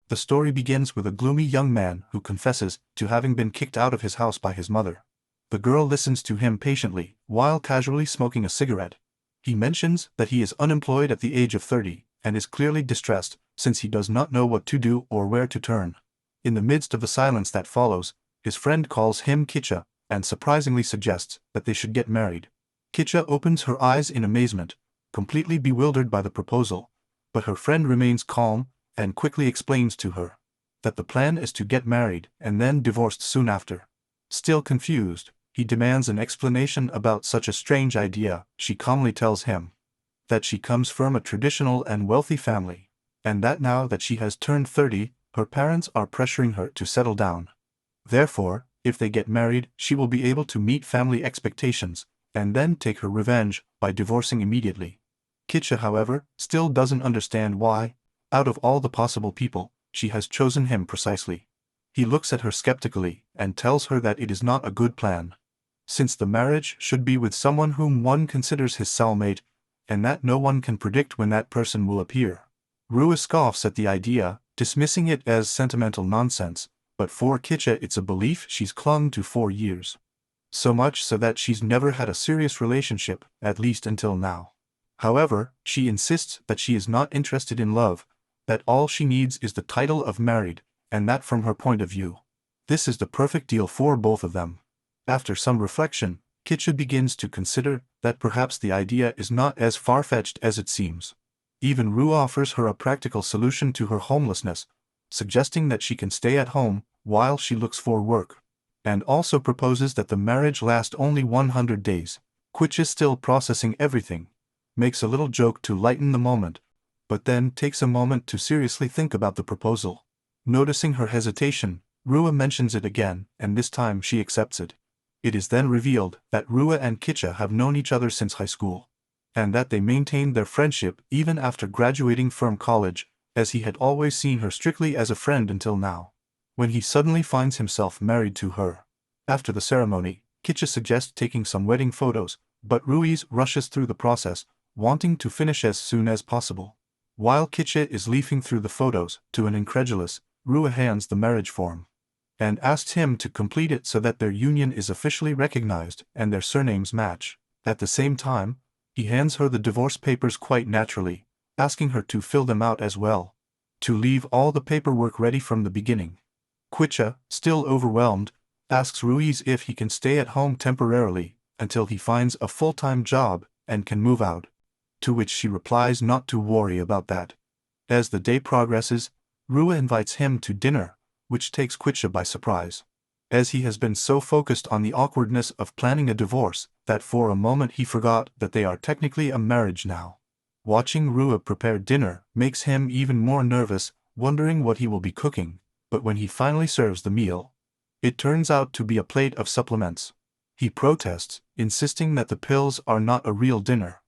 The story begins with a gloomy young man who confesses to having been kicked out of his house by his mother. The girl listens to him patiently, while casually smoking a cigarette. He mentions that he is unemployed at the age of 30, and is clearly distressed, since he does not know what to do or where to turn. In the midst of the silence that follows, his friend calls him Kicha, and surprisingly suggests that they should get married. Kicha opens her eyes in amazement, completely bewildered by the proposal, but her friend remains calm, and quickly explains to her that the plan is to get married and then divorced soon after. Still confused, he demands an explanation about such a strange idea. She calmly tells him that she comes from a traditional and wealthy family, and that now that she has turned 30, her parents are pressuring her to settle down. Therefore, if they get married, she will be able to meet family expectations, and then take her revenge by divorcing immediately. Kicha, however, still doesn't understand why, out of all the possible people, she has chosen him precisely. He looks at her skeptically and tells her that it is not a good plan, since the marriage should be with someone whom one considers his soulmate, and that no one can predict when that person will appear. Rua scoffs at the idea, dismissing it as sentimental nonsense, but for Kicha it's a belief she's clung to for years. So much so that she's never had a serious relationship, at least until now. However, she insists that she is not interested in love, that all she needs is the title of married, and that from her point of view, this is the perfect deal for both of them. After some reflection, Kicha begins to consider that perhaps the idea is not as far-fetched as it seems. Even Rua offers her a practical solution to her homelessness, suggesting that she can stay at home while she looks for work, and also proposes that the marriage last only 100 days. Kicha, still processing everything, makes a little joke to lighten the moment, but then takes a moment to seriously think about the proposal. Noticing her hesitation, Rua mentions it again, and this time she accepts it. It is then revealed that Rua and Kicha have known each other since high school, and that they maintained their friendship even after graduating from college, as he had always seen her strictly as a friend until now, when he suddenly finds himself married to her. After the ceremony, Kicha suggests taking some wedding photos, but Ruiz rushes through the process, wanting to finish as soon as possible. While Kicha is leafing through the photos, to an incredulous, Rua hands the marriage form and asks him to complete it so that their union is officially recognized and their surnames match. At the same time, he hands her the divorce papers quite naturally, asking her to fill them out as well, to leave all the paperwork ready from the beginning. Kicha, still overwhelmed, asks Ruiz if he can stay at home temporarily until he finds a full-time job and can move out, to which she replies not to worry about that. As the day progresses, Rua invites him to dinner, which takes Kicha by surprise, as he has been so focused on the awkwardness of planning a divorce that for a moment he forgot that they are technically a marriage now. Watching Rua prepare dinner makes him even more nervous, wondering what he will be cooking, but when he finally serves the meal, it turns out to be a plate of supplements. He protests, insisting that the pills are not a real dinner,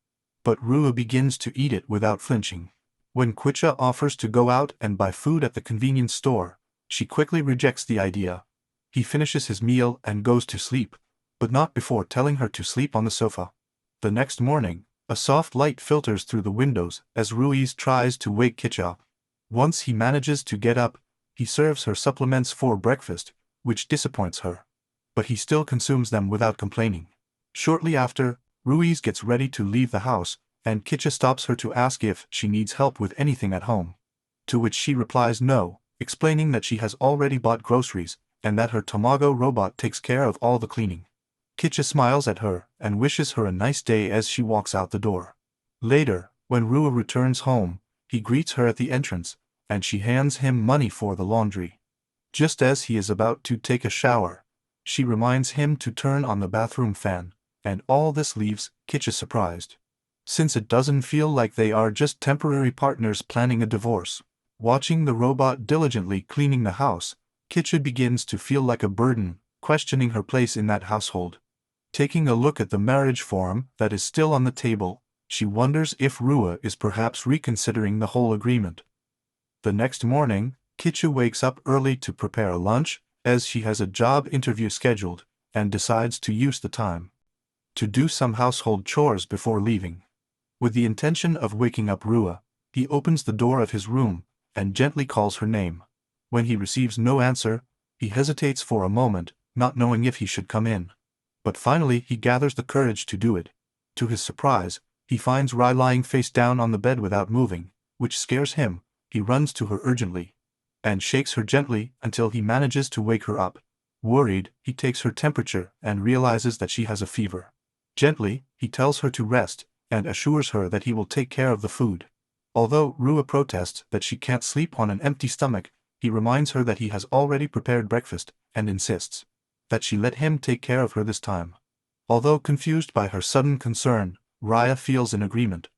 but Rua begins to eat it without flinching. When Kicha offers to go out and buy food at the convenience store, she quickly rejects the idea. He finishes his meal and goes to sleep, but not before telling her to sleep on the sofa. The next morning, a soft light filters through the windows as Ruiz tries to wake Kicha up. Once he manages to get up, he serves her supplements for breakfast, which disappoints her, but he still consumes them without complaining. Shortly after, Ruiz gets ready to leave the house, and Kicha stops her to ask if she needs help with anything at home, to which she replies no, explaining that she has already bought groceries, and that her Tamago robot takes care of all the cleaning. Kicha smiles at her and wishes her a nice day as she walks out the door. Later, when Rua returns home, he greets her at the entrance, and she hands him money for the laundry. Just as he is about to take a shower, she reminds him to turn on the bathroom fan, and all this leaves Kicha surprised, since it doesn't feel like they are just temporary partners planning a divorce. Watching the robot diligently cleaning the house, Kicha begins to feel like a burden, questioning her place in that household. Taking a look at the marriage form that is still on the table, she wonders if Rua is perhaps reconsidering the whole agreement. The next morning, Kicha wakes up early to prepare a lunch, as she has a job interview scheduled, and decides to use the time to do some household chores before leaving. With the intention of waking up Rua, he opens the door of his room and gently calls her name. When he receives no answer, he hesitates for a moment, not knowing if he should come in. But finally he gathers the courage to do it. To his surprise, he finds Rai lying face down on the bed without moving, which scares him. He runs to her urgently and shakes her gently until he manages to wake her up. Worried, he takes her temperature and realizes that she has a fever. Gently, he tells her to rest and assures her that he will take care of the food. Although Rua protests that she can't sleep on an empty stomach, he reminds her that he has already prepared breakfast and insists that she let him take care of her this time. Although confused by her sudden concern, Raya feels in agreement.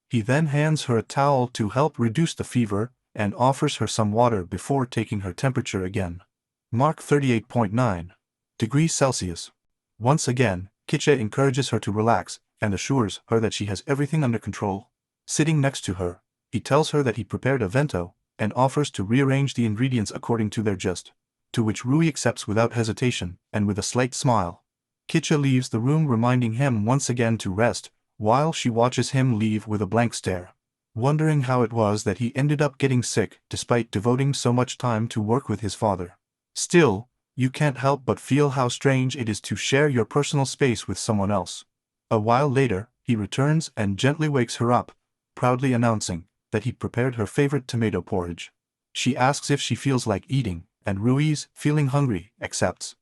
He then hands her a towel to help reduce the fever and offers her some water before taking her temperature again. Mark 38.9 degrees Celsius. Once again, Kitche encourages her to relax and assures her that she has everything under control. Sitting next to her, he tells her that he prepared a vento and offers to rearrange the ingredients according to their gist, to which Rui accepts without hesitation and with a slight smile. Kitche leaves the room, reminding him once again to rest, while she watches him leave with a blank stare, wondering how it was that he ended up getting sick despite devoting so much time to work with his father. Still, you can't help but feel how strange it is to share your personal space with someone else. A while later, he returns and gently wakes her up, proudly announcing that he prepared her favorite tomato porridge. She asks if she feels like eating, and Ruiz, feeling hungry, accepts.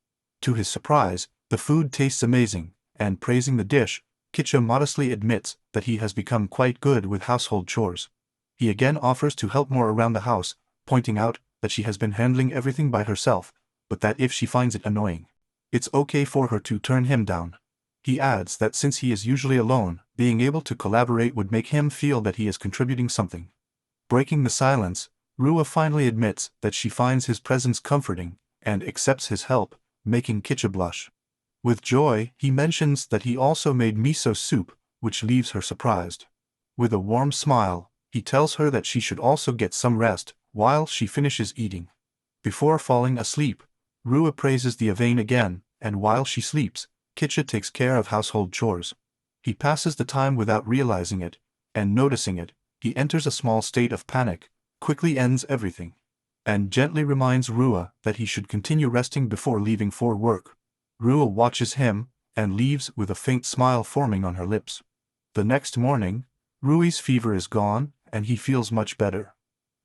To his surprise, the food tastes amazing, and praising the dish, Kitche modestly admits that he has become quite good with household chores. He again offers to help more around the house, pointing out that she has been handling everything by herself, but that if she finds it annoying, it's okay for her to turn him down. He adds that since he is usually alone, being able to collaborate would make him feel that he is contributing something. Breaking the silence, Rua finally admits that she finds his presence comforting and accepts his help, making Kitche blush. With joy, he mentions that he also made miso soup, which leaves her surprised. With a warm smile, he tells her that she should also get some rest while she finishes eating. Before falling asleep, Rua praises the Avane again, and while she sleeps, Kitche takes care of household chores. He passes the time without realizing it, and noticing it, he enters a small state of panic, quickly ends everything, and gently reminds Rua that he should continue resting before leaving for work. Rua watches him, and leaves with a faint smile forming on her lips. The next morning, Rui's fever is gone, and he feels much better.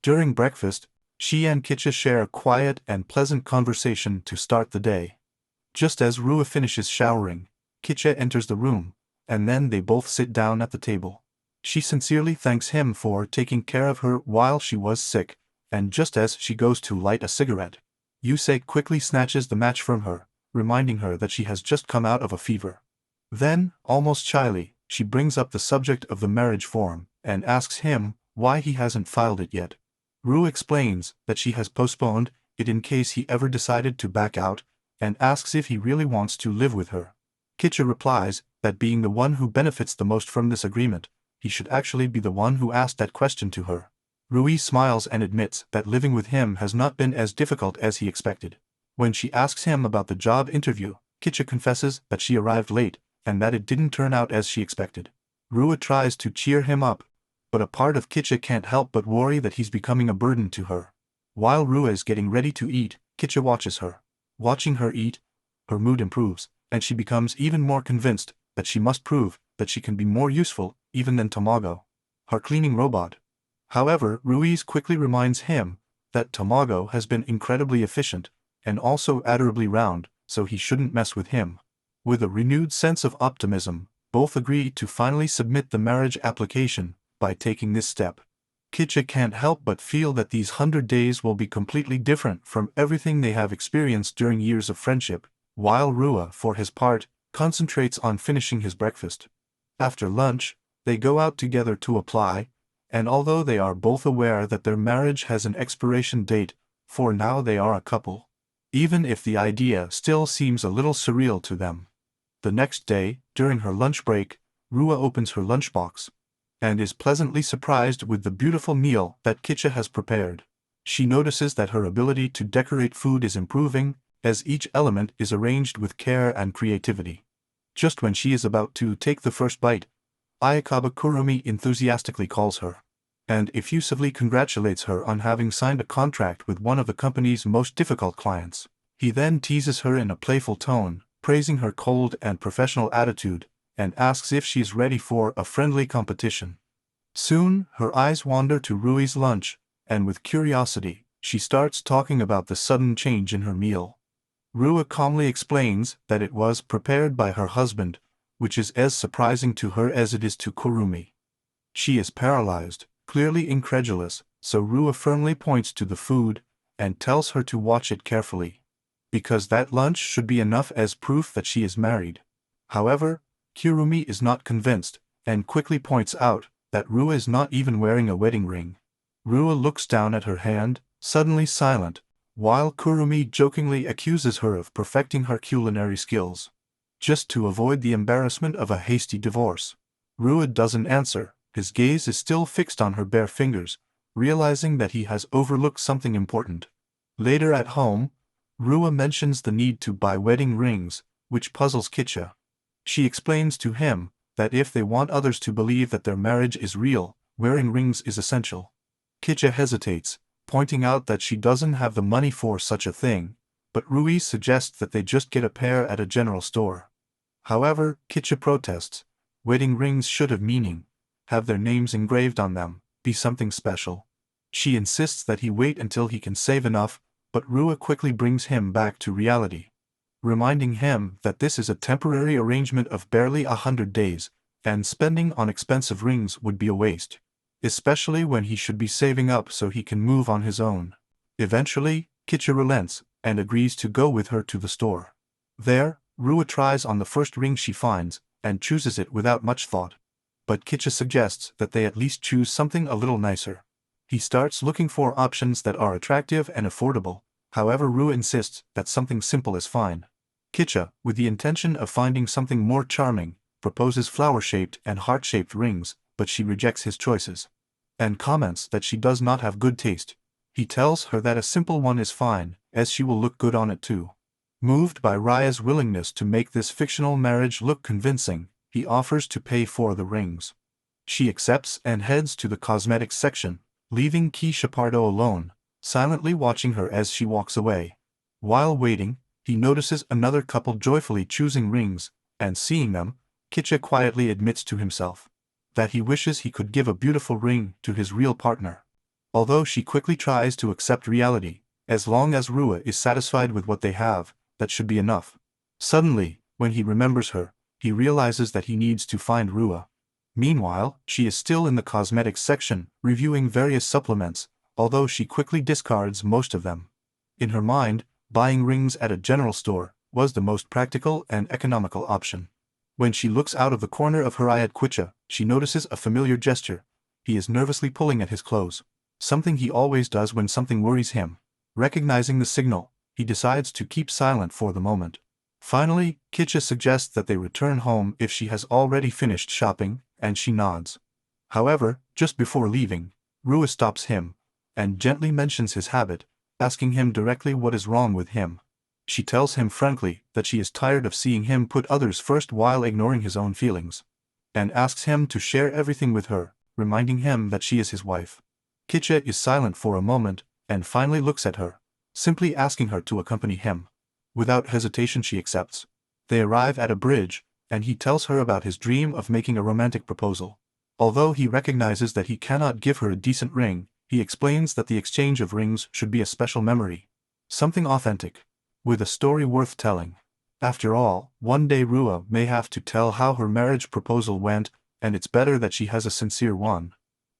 During breakfast, she and Kitche share a quiet and pleasant conversation to start the day. Just as Rua finishes showering, Kitche enters the room, and then they both sit down at the table. She sincerely thanks him for taking care of her while she was sick, and just as she goes to light a cigarette, Yusei quickly snatches the match from her, reminding her that she has just come out of a fever. Then, almost shyly, she brings up the subject of the marriage form, and asks him why he hasn't filed it yet. Rue explains that she has postponed it in case he ever decided to back out, and asks if he really wants to live with her. Kitche replies that being the one who benefits the most from this agreement, he should actually be the one who asked that question to her. Rui smiles and admits that living with him has not been as difficult as he expected. When she asks him about the job interview, Kitche confesses that she arrived late, and that it didn't turn out as she expected. Rua tries to cheer him up, but a part of Kitche can't help but worry that he's becoming a burden to her. While Rua is getting ready to eat, Kitche watches her. Watching her eat, her mood improves, and she becomes even more convinced that she must prove that she can be more useful even than Tamago, her cleaning robot. However, Ruiz quickly reminds him that Tamago has been incredibly efficient, and also adorably round, so he shouldn't mess with him. With a renewed sense of optimism, both agree to finally submit the marriage application by taking this step. Kitche can't help but feel that these 100 days will be completely different from everything they have experienced during years of friendship, while Rua, for his part, concentrates on finishing his breakfast. After lunch, they go out together to apply, and although they are both aware that their marriage has an expiration date, for now they are a couple, even if the idea still seems a little surreal to them. The next day, during her lunch break, Rua opens her lunchbox and is pleasantly surprised with the beautiful meal that Kitche has prepared. She notices that her ability to decorate food is improving, as each element is arranged with care and creativity. Just when she is about to take the first bite, Ayakaba Kurumi enthusiastically calls her. and effusively congratulates her on having signed a contract with one of the company's most difficult clients. He then teases her in a playful tone, praising her cold and professional attitude, and asks if she's ready for a friendly competition. Soon, her eyes wander to Rui's lunch, and with curiosity, she starts talking about the sudden change in her meal. Rua calmly explains that it was prepared by her husband, which is as surprising to her as it is to Kurumi. She is paralyzed, clearly incredulous, so Rua firmly points to the food, and tells her to watch it carefully, because that lunch should be enough as proof that she is married. However, Kurumi is not convinced, and quickly points out that Rua is not even wearing a wedding ring. Rua looks down at her hand, suddenly silent, while Kurumi jokingly accuses her of perfecting her culinary skills, just to avoid the embarrassment of a hasty divorce. Rua doesn't answer, his gaze is still fixed on her bare fingers, realizing that he has overlooked something important. Later at home, Rua mentions the need to buy wedding rings, which puzzles Kitcha. She explains to him that if they want others to believe that their marriage is real, wearing rings is essential. Kitcha hesitates, pointing out that she doesn't have the money for such a thing, but Rui suggests that they just get a pair at a general store. However, Kitcha protests. Wedding rings should have meaning, have their names engraved on them, be something special. She insists that he wait until he can save enough, but Rua quickly brings him back to reality, reminding him that this is a temporary arrangement of barely 100 days, and spending on expensive rings would be a waste, especially when he should be saving up so he can move on his own. Eventually, Kitcha relents, and agrees to go with her to the store. There, Rua tries on the first ring she finds, and chooses it without much thought. But Kitcha suggests that they at least choose something a little nicer. He starts looking for options that are attractive and affordable, however Rua insists that something simple is fine. Kitcha, with the intention of finding something more charming, proposes flower-shaped and heart-shaped rings, but she rejects his choices, and comments that she does not have good taste. He tells her that a simple one is fine, as she will look good on it too. Moved by Raya's willingness to make this fictional marriage look convincing, he offers to pay for the rings. She accepts and heads to the cosmetics section, leaving Keisha Pardo alone, silently watching her as she walks away. While waiting, he notices another couple joyfully choosing rings, and seeing them, Kitcha quietly admits to himself that he wishes he could give a beautiful ring to his real partner. Although she quickly tries to accept reality, as long as Rua is satisfied with what they have, that should be enough. Suddenly, when he remembers her, he realizes that he needs to find Rua. Meanwhile, she is still in the cosmetics section, reviewing various supplements, although she quickly discards most of them. In her mind, buying rings at a general store was the most practical and economical option. When she looks out of the corner of her eye at Kitcha, she notices a familiar gesture. He is nervously pulling at his clothes, something he always does when something worries him. Recognizing the signal, he decides to keep silent for the moment. Finally, Kitcha suggests that they return home if she has already finished shopping, and she nods. However, just before leaving, Rua stops him, and gently mentions his habit, asking him directly what is wrong with him. She tells him frankly that she is tired of seeing him put others first while ignoring his own feelings, and asks him to share everything with her, reminding him that she is his wife. Kitcha is silent for a moment, and finally looks at her, simply asking her to accompany him. Without hesitation she accepts. They arrive at a bridge, and he tells her about his dream of making a romantic proposal. Although he recognizes that he cannot give her a decent ring, he explains that the exchange of rings should be a special memory, something authentic, with a story worth telling. After all, one day Rua may have to tell how her marriage proposal went, and it's better that she has a sincere one,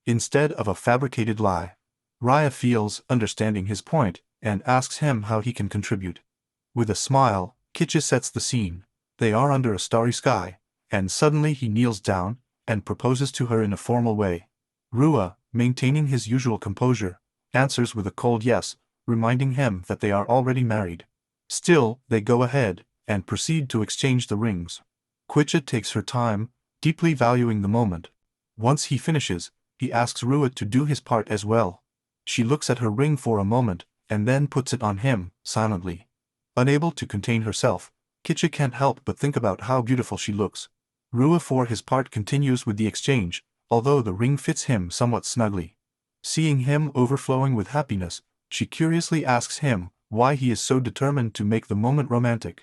instead of a fabricated lie. Raya feels understanding his point, and asks him how he can contribute. With a smile, Kitcha sets the scene. They are under a starry sky, and suddenly he kneels down, and proposes to her in a formal way. Rua, maintaining his usual composure, answers with a cold yes, reminding him that they are already married. Still, they go ahead, and proceed to exchange the rings. Kitcha takes her time, deeply valuing the moment. Once he finishes, he asks Rua to do his part as well. She looks at her ring for a moment, and then puts it on him, silently. Unable to contain herself, Kitcha can't help but think about how beautiful she looks. Rua for his part continues with the exchange, although the ring fits him somewhat snugly. Seeing him overflowing with happiness, she curiously asks him why he is so determined to make the moment romantic.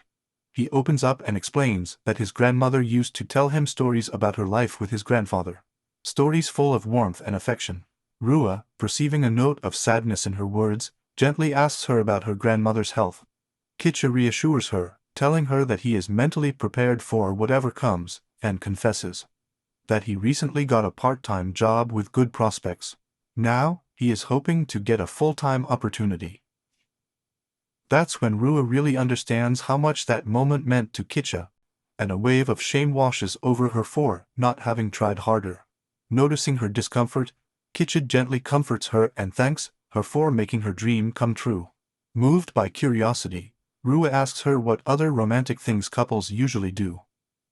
He opens up and explains that his grandmother used to tell him stories about her life with his grandfather. Stories full of warmth and affection. Rua, perceiving a note of sadness in her words, gently asks her about her grandmother's health. Kitcha reassures her, telling her that he is mentally prepared for whatever comes, and confesses that he recently got a part-time job with good prospects. Now, he is hoping to get a full-time opportunity. That's when Rua really understands how much that moment meant to Kitcha, and a wave of shame washes over her for not having tried harder. Noticing her discomfort, Kitcha gently comforts her and thanks her for making her dream come true. Moved by curiosity, Rua asks her what other romantic things couples usually do.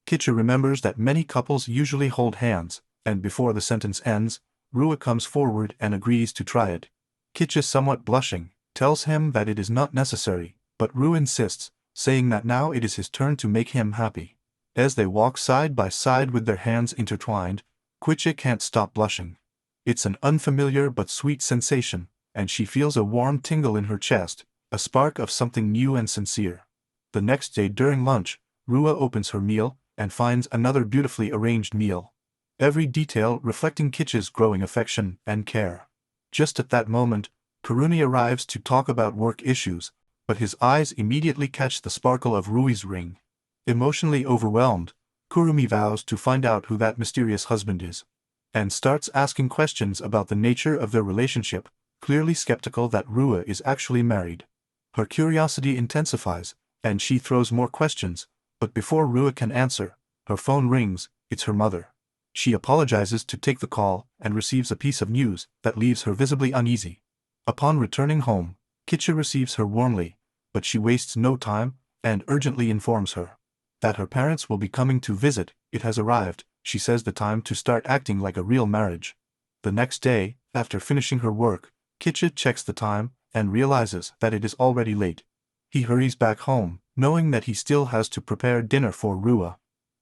Kitcha remembers that many couples usually hold hands, and before the sentence ends, Rua comes forward and agrees to try it. Kitcha, somewhat blushing, tells him that it is not necessary, but Rua insists, saying that now it is his turn to make him happy. As they walk side by side with their hands intertwined, Kitcha can't stop blushing. It's an unfamiliar but sweet sensation, and she feels a warm tingle in her chest, a spark of something new and sincere. The next day during lunch, Rua opens her meal and finds another beautifully arranged meal. Every detail reflecting Kitcha's growing affection and care. Just at that moment, Kurumi arrives to talk about work issues, but his eyes immediately catch the sparkle of Rui's ring. Emotionally overwhelmed, Kurumi vows to find out who that mysterious husband is, and starts asking questions about the nature of their relationship, clearly skeptical that Rua is actually married. Her curiosity intensifies, and she throws more questions, but before Rua can answer, her phone rings. It's her mother. She apologizes to take the call and receives a piece of news that leaves her visibly uneasy. Upon returning home, Kitcha receives her warmly, but she wastes no time and urgently informs her that her parents will be coming to visit. It has arrived, she says, the time to start acting like a real marriage. The next day, after finishing her work, Kitcha checks the time and realizes that it is already late. He hurries back home, knowing that he still has to prepare dinner for Rua.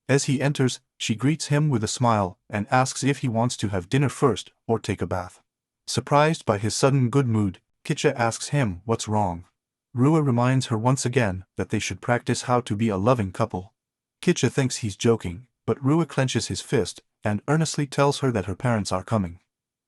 As he enters, she greets him with a smile and asks if he wants to have dinner first or take a bath. Surprised by his sudden good mood, Kitcha asks him what's wrong. Rua reminds her once again that they should practice how to be a loving couple. Kitcha thinks he's joking, but Rua clenches his fist and earnestly tells her that her parents are coming.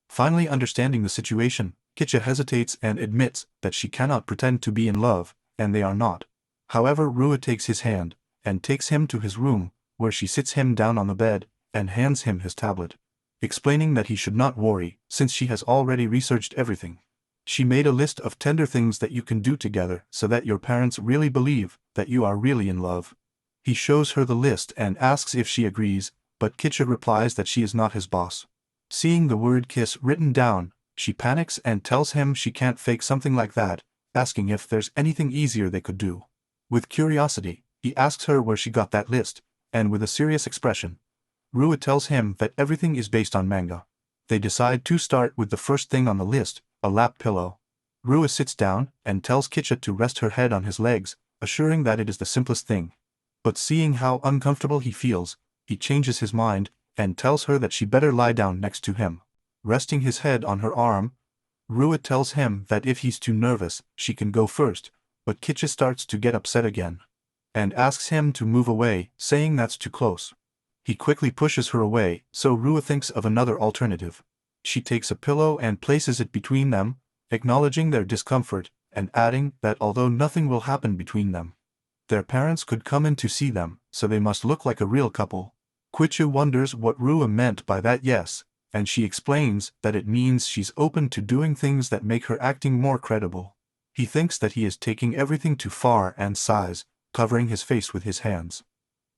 Finally understanding the situation, Kitcha hesitates and admits that she cannot pretend to be in love, and they are not. However, Rua takes his hand and takes him to his room, where she sits him down on the bed and hands him his tablet, explaining that he should not worry since she has already researched everything. She made a list of tender things that you can do together so that your parents really believe that you are really in love. He shows her the list and asks if she agrees, but Kitcha replies that she is not his boss. Seeing the word kiss written down, she panics and tells him she can't fake something like that, asking if there's anything easier they could do. With curiosity, he asks her where she got that list, and with a serious expression, Rua tells him that everything is based on manga. They decide to start with the first thing on the list, a lap pillow. Rua sits down and tells Kitcha to rest her head on his legs, assuring that it is the simplest thing. But seeing how uncomfortable he feels, he changes his mind and tells her that she better lie down next to him. Resting his head on her arm, Rua tells him that if he's too nervous, she can go first, but Kitcha starts to get upset again and asks him to move away, saying that's too close. He quickly pushes her away, so Rua thinks of another alternative. She takes a pillow and places it between them, acknowledging their discomfort and adding that although nothing will happen between them, their parents could come in to see them, so they must look like a real couple. Kitcha wonders what Rua meant by that yes, and she explains that it means she's open to doing things that make her acting more credible. He thinks that he is taking everything too far and sighs, covering his face with his hands.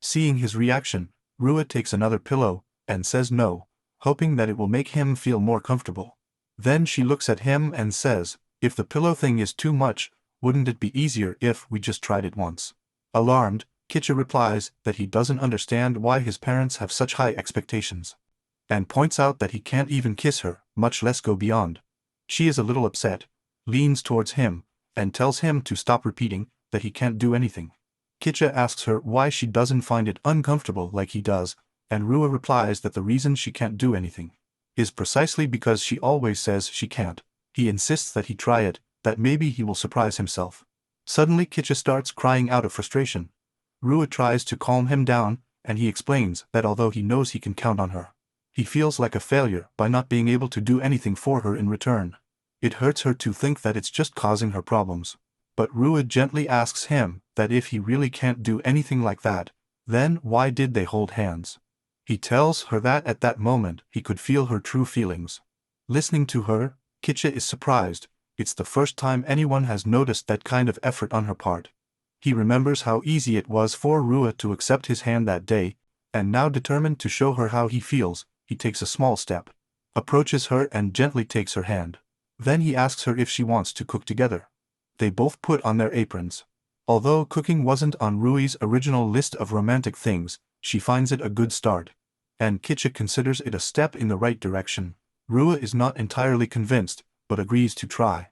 Seeing his reaction, Rua takes another pillow and says no, hoping that it will make him feel more comfortable. Then she looks at him and says, if the pillow thing is too much, wouldn't it be easier if we just tried it once? Alarmed, Kitcha replies that he doesn't understand why his parents have such high expectations, and points out that he can't even kiss her, much less go beyond. She is a little upset, leans towards him, and tells him to stop repeating that he can't do anything. Kitcha asks her why she doesn't find it uncomfortable like he does, and Rua replies that the reason she can't do anything is precisely because she always says she can't. He insists that he try it, that maybe he will surprise himself. Suddenly Kitcha starts crying out of frustration. Rua tries to calm him down, and he explains that although he knows he can count on her, he feels like a failure by not being able to do anything for her in return. It hurts her to think that it's just causing her problems. But Rua gently asks him that if he really can't do anything like that, then why did they hold hands? He tells her that at that moment he could feel her true feelings. Listening to her, Kitcha is surprised. It's the first time anyone has noticed that kind of effort on her part. He remembers how easy it was for Rua to accept his hand that day, and now determined to show her how he feels, he takes a small step, approaches her and gently takes her hand. Then he asks her if she wants to cook together. They both put on their aprons. Although cooking wasn't on Rui's original list of romantic things, she finds it a good start. And Kitcha considers it a step in the right direction. Rua is not entirely convinced, but agrees to try.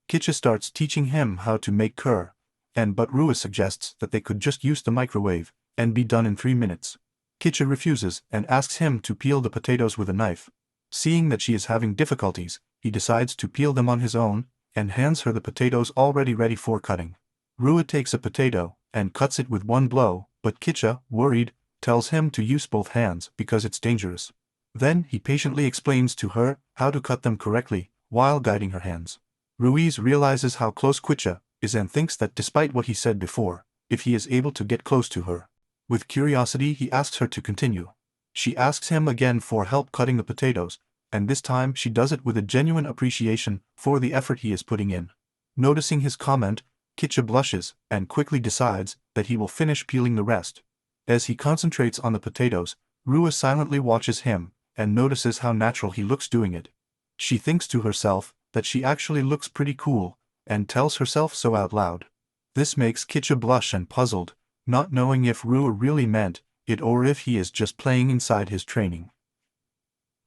Kitcha starts teaching him how to make curry, but Rua suggests that they could just use the microwave and be done in 3 minutes. Kitcha refuses and asks him to peel the potatoes with a knife. Seeing that she is having difficulties, he decides to peel them on his own, and hands her the potatoes already ready for cutting. Rua takes a potato and cuts it with one blow, but Kitcha, worried, tells him to use both hands because it's dangerous. Then he patiently explains to her how to cut them correctly, while guiding her hands. Ruiz realizes how close Kitcha is and thinks that despite what he said before, if he is able to get close to her. With curiosity he asks her to continue. She asks him again for help cutting the potatoes, and this time she does it with a genuine appreciation for the effort he is putting in. Noticing his comment, Kitcha blushes and quickly decides that he will finish peeling the rest. As he concentrates on the potatoes, Rua silently watches him and notices how natural he looks doing it. She thinks to herself that she actually looks pretty cool, and tells herself so out loud. This makes Kitcha blush and puzzled, not knowing if Rua really meant it or if he is just playing inside his training.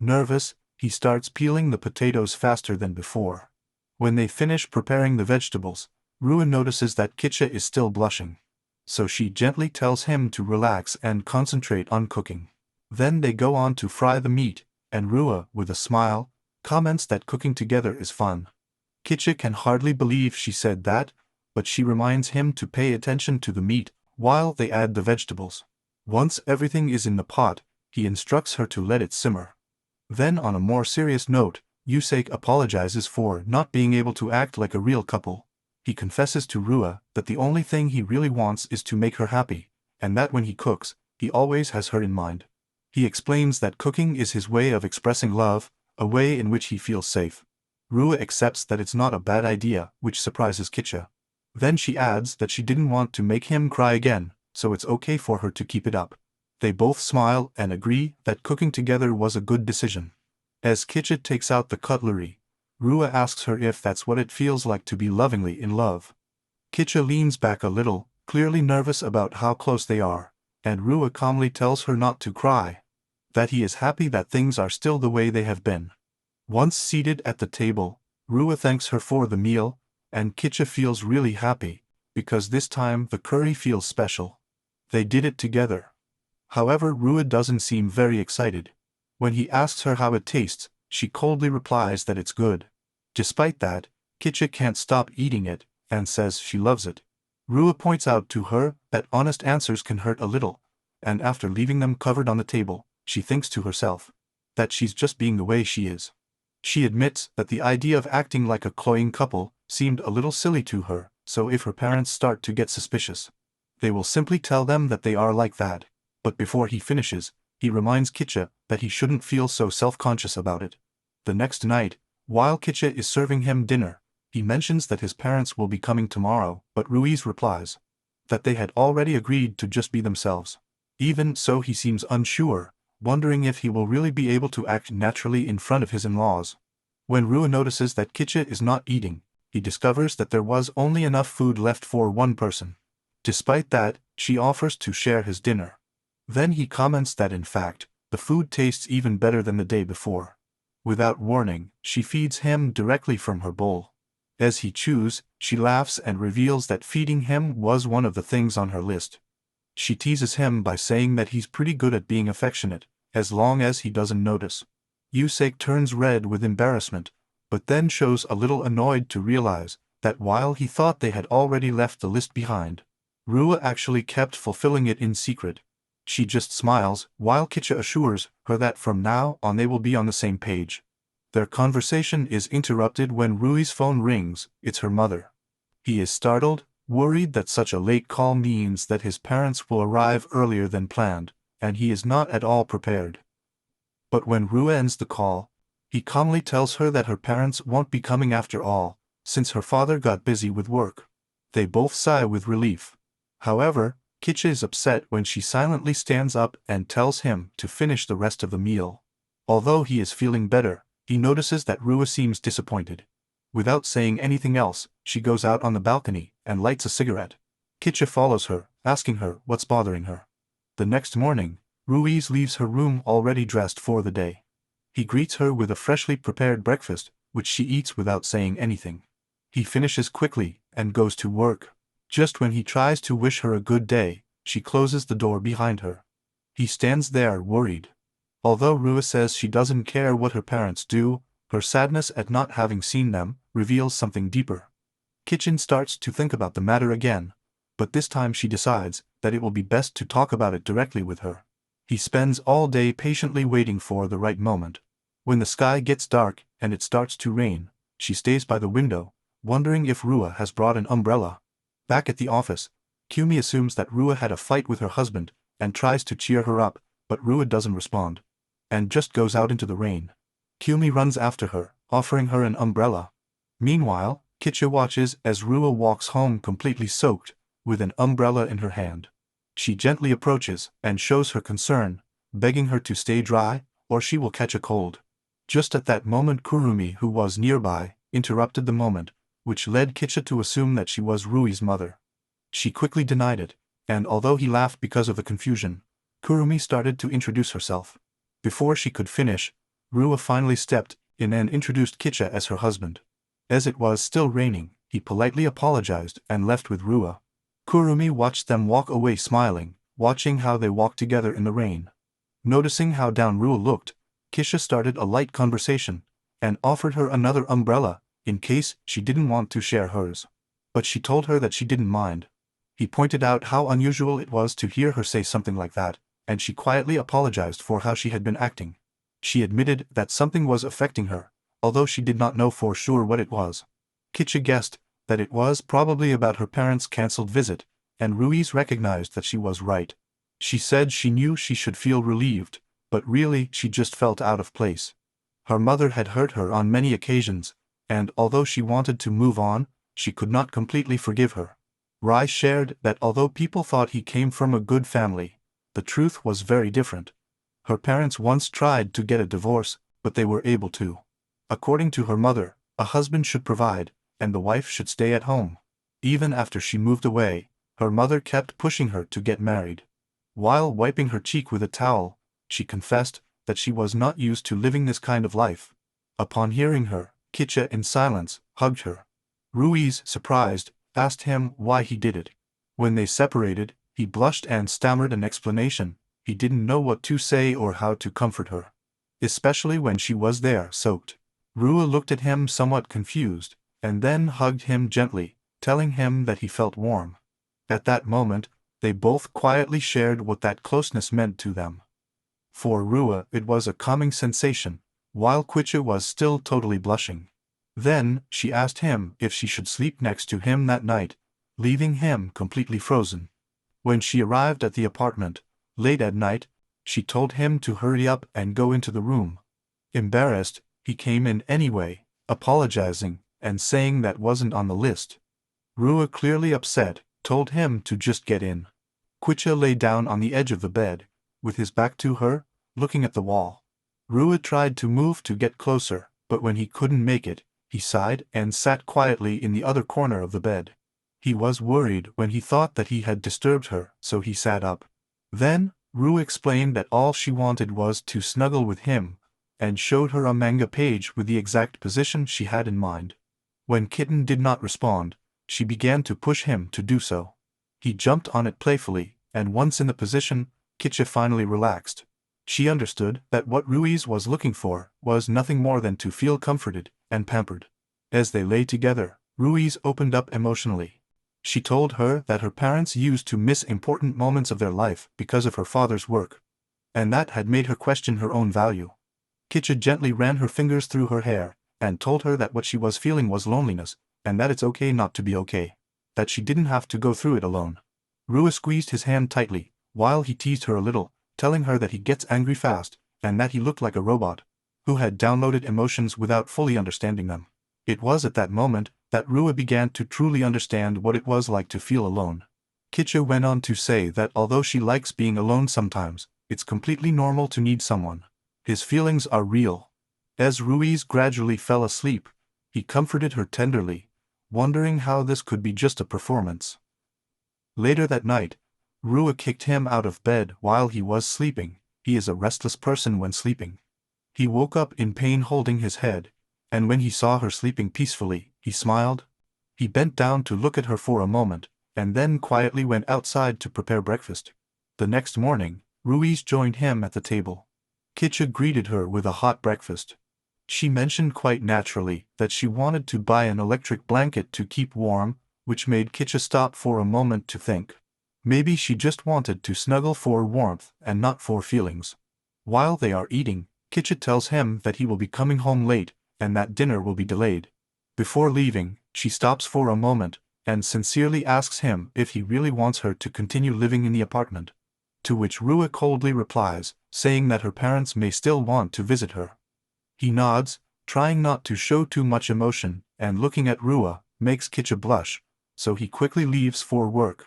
Nervous, he starts peeling the potatoes faster than before. When they finish preparing the vegetables, Rua notices that Kitcha is still blushing. So she gently tells him to relax and concentrate on cooking. Then they go on to fry the meat, and Rua, with a smile, comments that cooking together is fun. Kitcha can hardly believe she said that, but she reminds him to pay attention to the meat while they add the vegetables. Once everything is in the pot, he instructs her to let it simmer. Then on a more serious note, Yusek apologizes for not being able to act like a real couple. He confesses to Rua that the only thing he really wants is to make her happy, and that when he cooks, he always has her in mind. He explains that cooking is his way of expressing love, a way in which he feels safe. Rua accepts that it's not a bad idea, which surprises Kitcha. Then she adds that she didn't want to make him cry again, so it's okay for her to keep it up. They both smile and agree that cooking together was a good decision. As Kitcha takes out the cutlery, Rua asks her if that's what it feels like to be lovingly in love. Kitcha leans back a little, clearly nervous about how close they are, and Rua calmly tells her not to cry, that he is happy that things are still the way they have been. Once seated at the table, Rua thanks her for the meal, and Kitcha feels really happy, because this time the curry feels special. They did it together. However, Rua doesn't seem very excited. When he asks her how it tastes, she coldly replies that it's good. Despite that, Kitcha can't stop eating it, and says she loves it. Rua points out to her that honest answers can hurt a little, and after leaving them covered on the table, she thinks to herself that she's just being the way she is. She admits that the idea of acting like a cloying couple seemed a little silly to her, so if her parents start to get suspicious, they will simply tell them that they are like that. But before he finishes, he reminds Kitcha that he shouldn't feel so self-conscious about it. The next night, while Kitcha is serving him dinner, he mentions that his parents will be coming tomorrow, but Ruiz replies that they had already agreed to just be themselves. Even so, he seems unsure, wondering if he will really be able to act naturally in front of his in-laws. When Rua notices that Kitcha is not eating, he discovers that there was only enough food left for one person. Despite that, she offers to share his dinner. Then he comments that in fact, the food tastes even better than the day before. Without warning, she feeds him directly from her bowl. As he chews, she laughs and reveals that feeding him was one of the things on her list. She teases him by saying that he's pretty good at being affectionate, as long as he doesn't notice. Yusei turns red with embarrassment, but then shows a little annoyed to realize that while he thought they had already left the list behind, Rua actually kept fulfilling it in secret. She just smiles, while Kicha assures her that from now on they will be on the same page. Their conversation is interrupted when Rui's phone rings. It's her mother. He is startled, worried that such a late call means that his parents will arrive earlier than planned, and he is not at all prepared. But when Rua ends the call, he calmly tells her that her parents won't be coming after all, since her father got busy with work. They both sigh with relief. However, Kicha is upset when she silently stands up and tells him to finish the rest of the meal. Although he is feeling better, he notices that Rua seems disappointed. Without saying anything else, she goes out on the balcony and lights a cigarette. Kicha follows her, asking her what's bothering her. The next morning, Ruiz leaves her room already dressed for the day. He greets her with a freshly prepared breakfast, which she eats without saying anything. He finishes quickly and goes to work. Just when he tries to wish her a good day, she closes the door behind her. He stands there worried. Although Rua says she doesn't care what her parents do, her sadness at not having seen them reveals something deeper. Kitchen starts to think about the matter again, but this time she decides that it will be best to talk about it directly with her. He spends all day patiently waiting for the right moment. When the sky gets dark and it starts to rain, she stays by the window, wondering if Rua has brought an umbrella. Back at the office, Kumi assumes that Rua had a fight with her husband and tries to cheer her up, but Rua doesn't respond, and just goes out into the rain. Kumi runs after her, offering her an umbrella. Meanwhile, Kicha watches as Rua walks home completely soaked, with an umbrella in her hand. She gently approaches and shows her concern, begging her to stay dry, or she will catch a cold. Just at that moment Kurumi, who was nearby, interrupted the moment, which led Kicha to assume that she was Rui's mother. She quickly denied it, and although he laughed because of the confusion, Kurumi started to introduce herself. Before she could finish, Rua finally stepped in and introduced Kicha as her husband. As it was still raining, he politely apologized and left with Rua. Kurumi watched them walk away smiling, watching how they walked together in the rain. Noticing how down Rua looked, Kicha started a light conversation, and offered her another umbrella, in case she didn't want to share hers. But she told her that she didn't mind. He pointed out how unusual it was to hear her say something like that, and she quietly apologized for how she had been acting. She admitted that something was affecting her, although she did not know for sure what it was. Kicha guessed that it was probably about her parents' cancelled visit, and Ruiz recognized that she was right. She said she knew she should feel relieved, but really she just felt out of place. Her mother had hurt her on many occasions, and although she wanted to move on, she could not completely forgive her. Rai shared that although people thought he came from a good family, the truth was very different. Her parents once tried to get a divorce, but they were able to. According to her mother, a husband should provide, and the wife should stay at home. Even after she moved away, her mother kept pushing her to get married. While wiping her cheek with a towel, she confessed that she was not used to living this kind of life. Upon hearing her, Kicha in silence hugged her. Ruiz, surprised, asked him why he did it. When they separated, he blushed and stammered an explanation. He didn't know what to say or how to comfort her, especially when she was there soaked. Rua looked at him somewhat confused, and then hugged him gently, telling him that he felt warm. At that moment, they both quietly shared what that closeness meant to them. For Rua it was a calming sensation, while Quicha was still totally blushing. Then, she asked him if she should sleep next to him that night, leaving him completely frozen. When she arrived at the apartment, late at night, she told him to hurry up and go into the room. Embarrassed, he came in anyway, apologizing, and saying that wasn't on the list. Rua, clearly upset, told him to just get in. Quicha lay down on the edge of the bed, with his back to her, looking at the wall. Rua tried to move to get closer, but when he couldn't make it, he sighed and sat quietly in the other corner of the bed. He was worried when he thought that he had disturbed her, so he sat up. Then, Rua explained that all she wanted was to snuggle with him, and showed her a manga page with the exact position she had in mind. When Kitten did not respond, she began to push him to do so. He jumped on it playfully, and once in the position, Kitcha finally relaxed. She understood that what Ruiz was looking for was nothing more than to feel comforted and pampered. As they lay together, Ruiz opened up emotionally. She told her that her parents used to miss important moments of their life because of her father's work, and that had made her question her own value. Kitcha gently ran her fingers through her hair, and told her that what she was feeling was loneliness, and that it's okay not to be okay. That she didn't have to go through it alone. Rua squeezed his hand tightly, while he teased her a little, telling her that he gets angry fast, and that he looked like a robot, who had downloaded emotions without fully understanding them. It was at that moment that Rua began to truly understand what it was like to feel alone. Kitcha went on to say that although she likes being alone sometimes, it's completely normal to need someone. His feelings are real. As Ruiz gradually fell asleep, he comforted her tenderly, wondering how this could be just a performance. Later that night, Rua kicked him out of bed while he was sleeping. He is a restless person when sleeping. He woke up in pain holding his head, and when he saw her sleeping peacefully, he smiled. He bent down to look at her for a moment, and then quietly went outside to prepare breakfast. The next morning, Ruiz joined him at the table. Kitcha greeted her with a hot breakfast. She mentioned quite naturally that she wanted to buy an electric blanket to keep warm, which made Kitcha stop for a moment to think. Maybe she just wanted to snuggle for warmth and not for feelings. While they are eating, Kitcha tells him that he will be coming home late, and that dinner will be delayed. Before leaving, she stops for a moment, and sincerely asks him if he really wants her to continue living in the apartment. To which Rua coldly replies, saying that her parents may still want to visit her. He nods, trying not to show too much emotion, and looking at Rua makes Kitcha blush, so he quickly leaves for work.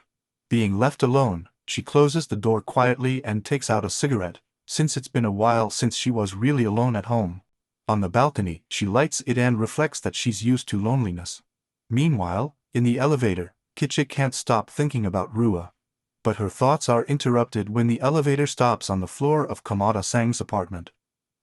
Being left alone, she closes the door quietly and takes out a cigarette, since it's been a while since she was really alone at home. On the balcony, she lights it and reflects that she's used to loneliness. Meanwhile, in the elevator, Kitcha can't stop thinking about Rua. But her thoughts are interrupted when the elevator stops on the floor of Kamada-sang's apartment.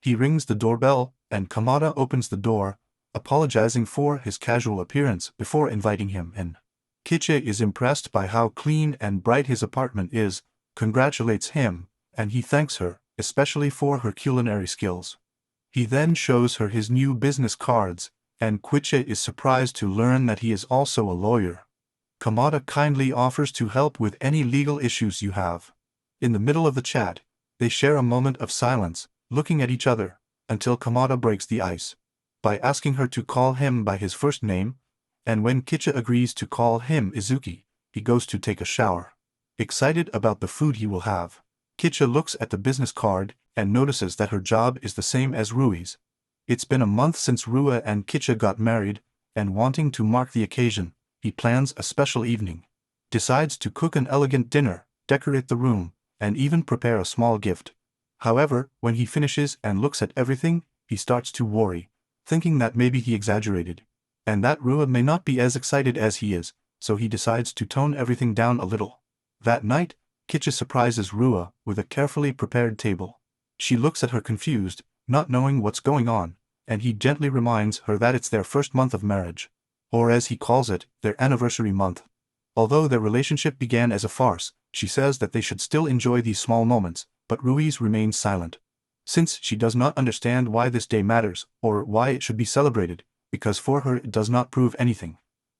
He rings the doorbell, and Kamada opens the door, apologizing for his casual appearance before inviting him in. Kitcha is impressed by how clean and bright his apartment is, congratulates him, and he thanks her, especially for her culinary skills. He then shows her his new business cards, and Kitcha is surprised to learn that he is also a lawyer. Kamada kindly offers to help with any legal issues you have. In the middle of the chat, they share a moment of silence, looking at each other, until Kamada breaks the ice by asking her to call him by his first name, and when Kitcha agrees to call him Izuki, he goes to take a shower. Excited about the food he will have, Kitcha looks at the business card and notices that her job is the same as Rui's. It's been a month since Rua and Kitcha got married, and wanting to mark the occasion, he plans a special evening. Decides to cook an elegant dinner, decorate the room, and even prepare a small gift. However, when he finishes and looks at everything, he starts to worry, thinking that maybe he exaggerated, and that Rua may not be as excited as he is, so he decides to tone everything down a little. That night, Kitcha surprises Rua with a carefully prepared table. She looks at her confused, not knowing what's going on, and he gently reminds her that it's their first month of marriage, or as he calls it, their anniversary month. Although their relationship began as a farce, she says that they should still enjoy these small moments, but Ruiz remains silent. Since she does not understand why this day matters, or why it should be celebrated, because for her it does not prove anything.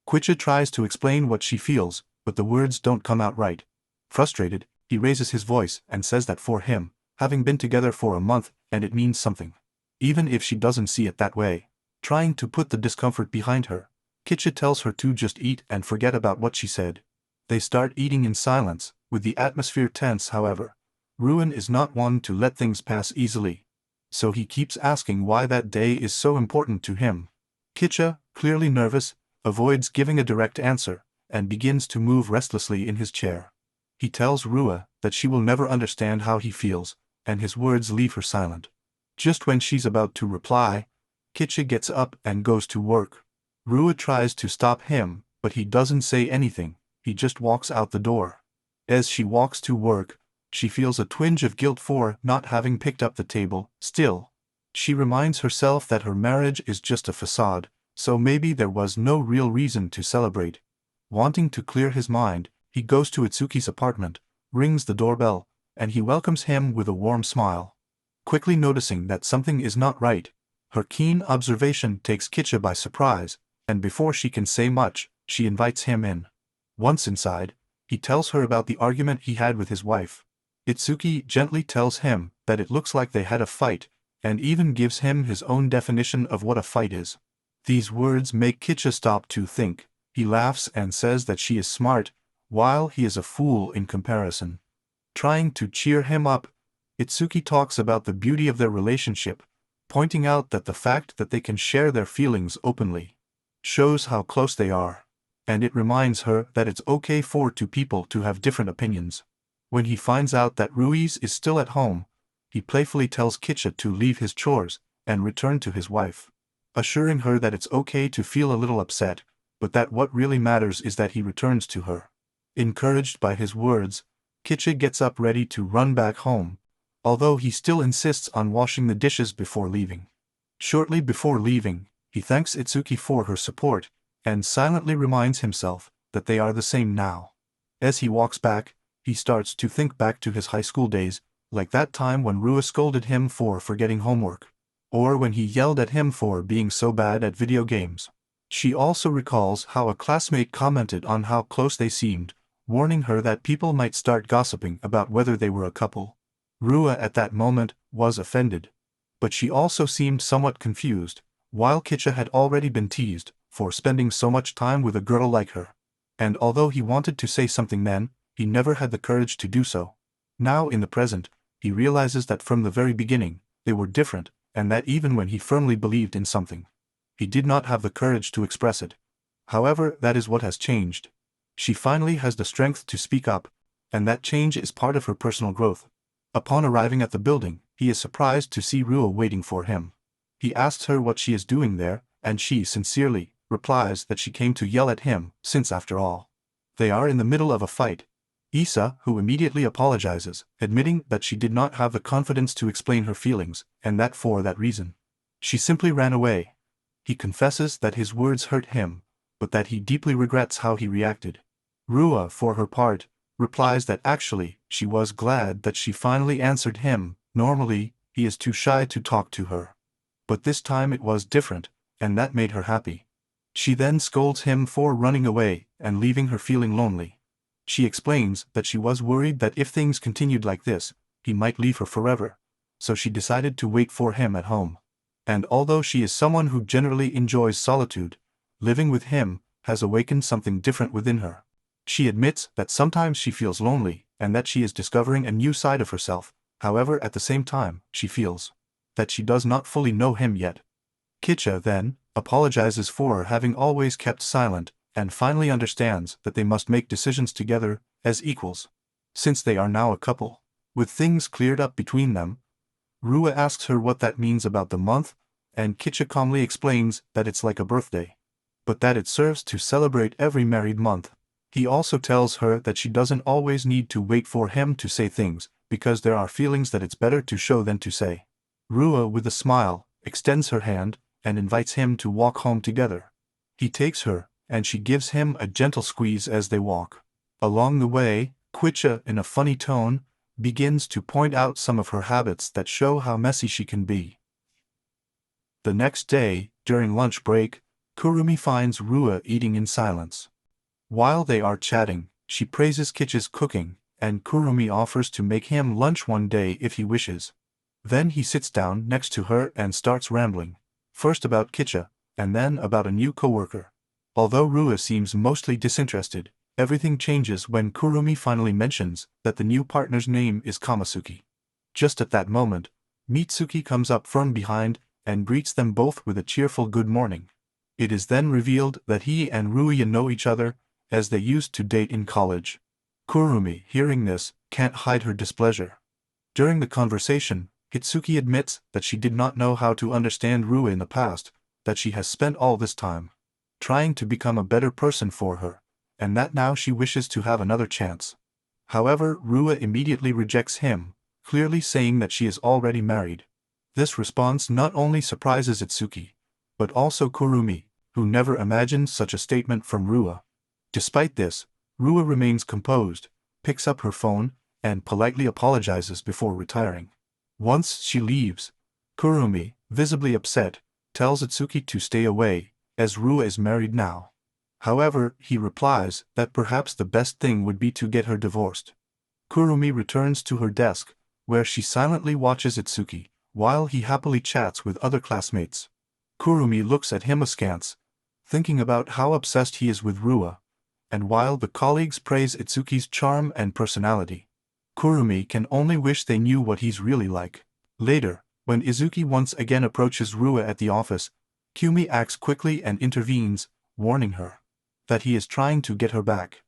Kitcha tries to explain what she feels, but the words don't come out right. Frustrated, he raises his voice and says that for him, having been together for a month, and it means something. Even if she doesn't see it that way. Trying to put the discomfort behind her, Kitcha tells her to just eat and forget about what she said. They start eating in silence, with the atmosphere tense. However, Ruin is not one to let things pass easily. So he keeps asking why that day is so important to him. Kitcha, clearly nervous, avoids giving a direct answer, and begins to move restlessly in his chair. He tells Rua that she will never understand how he feels, and his words leave her silent. Just when she's about to reply, Kitcha gets up and goes to work. Rua tries to stop him, but he doesn't say anything, he just walks out the door. As she walks to work, she feels a twinge of guilt for not having picked up the table. Still, she reminds herself that her marriage is just a facade, so maybe there was no real reason to celebrate. Wanting to clear his mind, he goes to Itsuki's apartment, rings the doorbell, and he welcomes him with a warm smile. Quickly noticing that something is not right, her keen observation takes Kitcha by surprise, and before she can say much, she invites him in. Once inside, he tells her about the argument he had with his wife. Itsuki gently tells him that it looks like they had a fight, and even gives him his own definition of what a fight is. These words make Kitcha stop to think. He laughs and says that she is smart, while he is a fool in comparison. Trying to cheer him up, Itsuki talks about the beauty of their relationship, pointing out that the fact that they can share their feelings openly shows how close they are, and it reminds her that it's okay for two people to have different opinions. When he finds out that Ruiz is still at home, he playfully tells Kitcha to leave his chores and return to his wife, assuring her that it's okay to feel a little upset, but that what really matters is that he returns to her. Encouraged by his words, Kitcha gets up ready to run back home, although he still insists on washing the dishes before leaving. Shortly before leaving, he thanks Itsuki for her support, and silently reminds himself that they are the same now. As he walks back, he starts to think back to his high school days, like that time when Rua scolded him for forgetting homework, or when he yelled at him for being so bad at video games. She also recalls how a classmate commented on how close they seemed, warning her that people might start gossiping about whether they were a couple. Rua at that moment was offended, but she also seemed somewhat confused, while Kitcha had already been teased for spending so much time with a girl like her. And although he wanted to say something then, he never had the courage to do so. Now in the present, he realizes that from the very beginning, they were different, and that even when he firmly believed in something, he did not have the courage to express it. However, that is what has changed. She finally has the strength to speak up, and that change is part of her personal growth. Upon arriving at the building, he is surprised to see Rua waiting for him. He asks her what she is doing there, and she sincerely replies that she came to yell at him, since after all, they are in the middle of a fight. Issa, who immediately apologizes, admitting that she did not have the confidence to explain her feelings, and that for that reason, she simply ran away. He confesses that his words hurt him, but that he deeply regrets how he reacted. Rua, for her part, replies that actually, she was glad that she finally answered him. Normally, he is too shy to talk to her. But this time it was different, and that made her happy. She then scolds him for running away and leaving her feeling lonely. She explains that she was worried that if things continued like this, he might leave her forever, so she decided to wait for him at home. And although she is someone who generally enjoys solitude, living with him has awakened something different within her. She admits that sometimes she feels lonely and that she is discovering a new side of herself. However, at the same time, she feels that she does not fully know him yet. Kitcha then apologizes for having always kept silent and finally understands that they must make decisions together as equals, since they are now a couple. With things cleared up between them, Rua asks her what that means about the month, and Kitcha calmly explains that it's like a birthday, but that it serves to celebrate every married month. He also tells her that she doesn't always need to wait for him to say things, because there are feelings that it's better to show than to say. Rua, with a smile, extends her hand and invites him to walk home together. He takes her, and she gives him a gentle squeeze as they walk. Along the way, Kitcha, in a funny tone, begins to point out some of her habits that show how messy she can be. The next day, during lunch break, Kurumi finds Rua eating in silence. While they are chatting, she praises Kitcha's cooking, and Kurumi offers to make him lunch one day if he wishes. Then he sits down next to her and starts rambling, first about Kitcha, and then about a new coworker. Although Rua seems mostly disinterested, everything changes when Kurumi finally mentions that the new partner's name is Kamasuki. Just at that moment, Mitsuki comes up from behind and greets them both with a cheerful good morning. It is then revealed that he and Ruya know each other, as they used to date in college. Kurumi, hearing this, can't hide her displeasure. During the conversation, Hitsuki admits that she did not know how to understand Rua in the past, that she has spent all this time trying to become a better person for her, and that now she wishes to have another chance. However, Rua immediately rejects him, clearly saying that she is already married. This response not only surprises Itsuki, but also Kurumi, who never imagined such a statement from Rua. Despite this, Rua remains composed, picks up her phone, and politely apologizes before retiring. Once she leaves, Kurumi, visibly upset, tells Itsuki to stay away, as Rua is married now. However, he replies that perhaps the best thing would be to get her divorced. Kurumi returns to her desk, where she silently watches Itsuki, while he happily chats with other classmates. Kurumi looks at him askance, thinking about how obsessed he is with Rua, and while the colleagues praise Itsuki's charm and personality, Kurumi can only wish they knew what he's really like. Later, when Izuki once again approaches Rua at the office, Kumi acts quickly and intervenes, warning her that he is trying to get her back.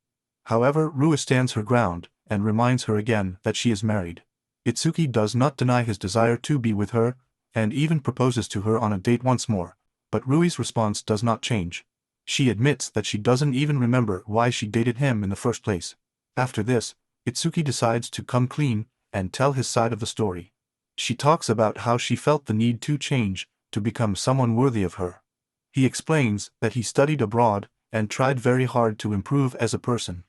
However, Rua stands her ground, and reminds her again that she is married. Itsuki does not deny his desire to be with her, and even proposes to her on a date once more, but Rui's response does not change. She admits that she doesn't even remember why she dated him in the first place. After this, Itsuki decides to come clean and tell his side of the story. She talks about how she felt the need to change, to become someone worthy of her. He explains that he studied abroad and tried very hard to improve as a person.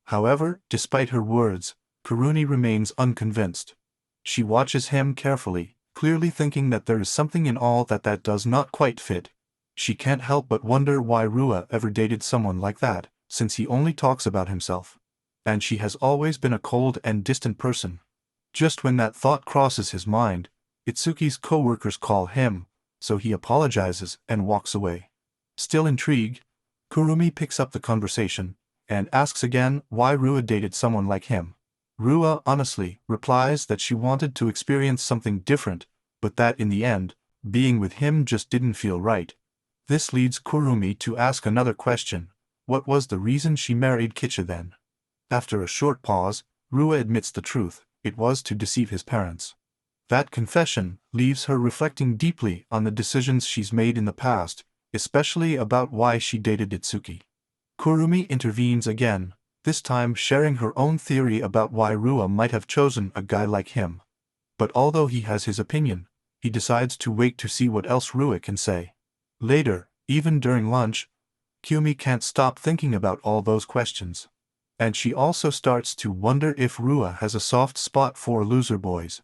However, despite her words, Kurumi remains unconvinced. She watches him carefully, clearly thinking that there is something in all that does not quite fit. She can't help but wonder why Rua ever dated someone like that, since he only talks about himself. And she has always been a cold and distant person. Just when that thought crosses his mind, Itsuki's co-workers call him, so he apologizes and walks away. Still intrigued, Kurumi picks up the conversation, and asks again why Rua dated someone like him. Rua honestly replies that she wanted to experience something different, but that in the end, being with him just didn't feel right. This leads Kurumi to ask another question: what was the reason she married Kicha then? After a short pause, Rua admits the truth: it was to deceive his parents. That confession leaves her reflecting deeply on the decisions she's made in the past, especially about why she dated Itsuki. Kurumi intervenes again, this time sharing her own theory about why Rua might have chosen a guy like him. But although he has his opinion, he decides to wait to see what else Rua can say. Later, even during lunch, Kumi can't stop thinking about all those questions. And she also starts to wonder if Rua has a soft spot for loser boys.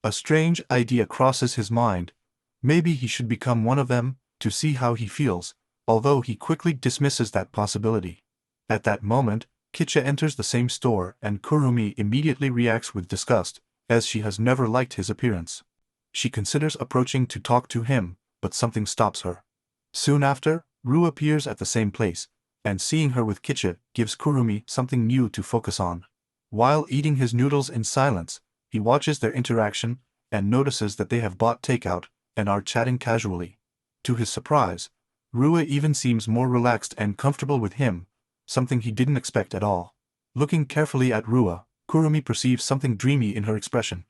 A strange idea crosses his mind: maybe he should become one of them, to see how he feels, although he quickly dismisses that possibility. At that moment, Kicha enters the same store and Kurumi immediately reacts with disgust, as she has never liked his appearance. She considers approaching to talk to him, but something stops her. Soon after, Rua appears at the same place, and seeing her with Kicha gives Kurumi something new to focus on. While eating his noodles in silence, he watches their interaction, and notices that they have bought takeout, and are chatting casually. To his surprise, Rua even seems more relaxed and comfortable with him, something he didn't expect at all. Looking carefully at Rua, Kurumi perceives something dreamy in her expression,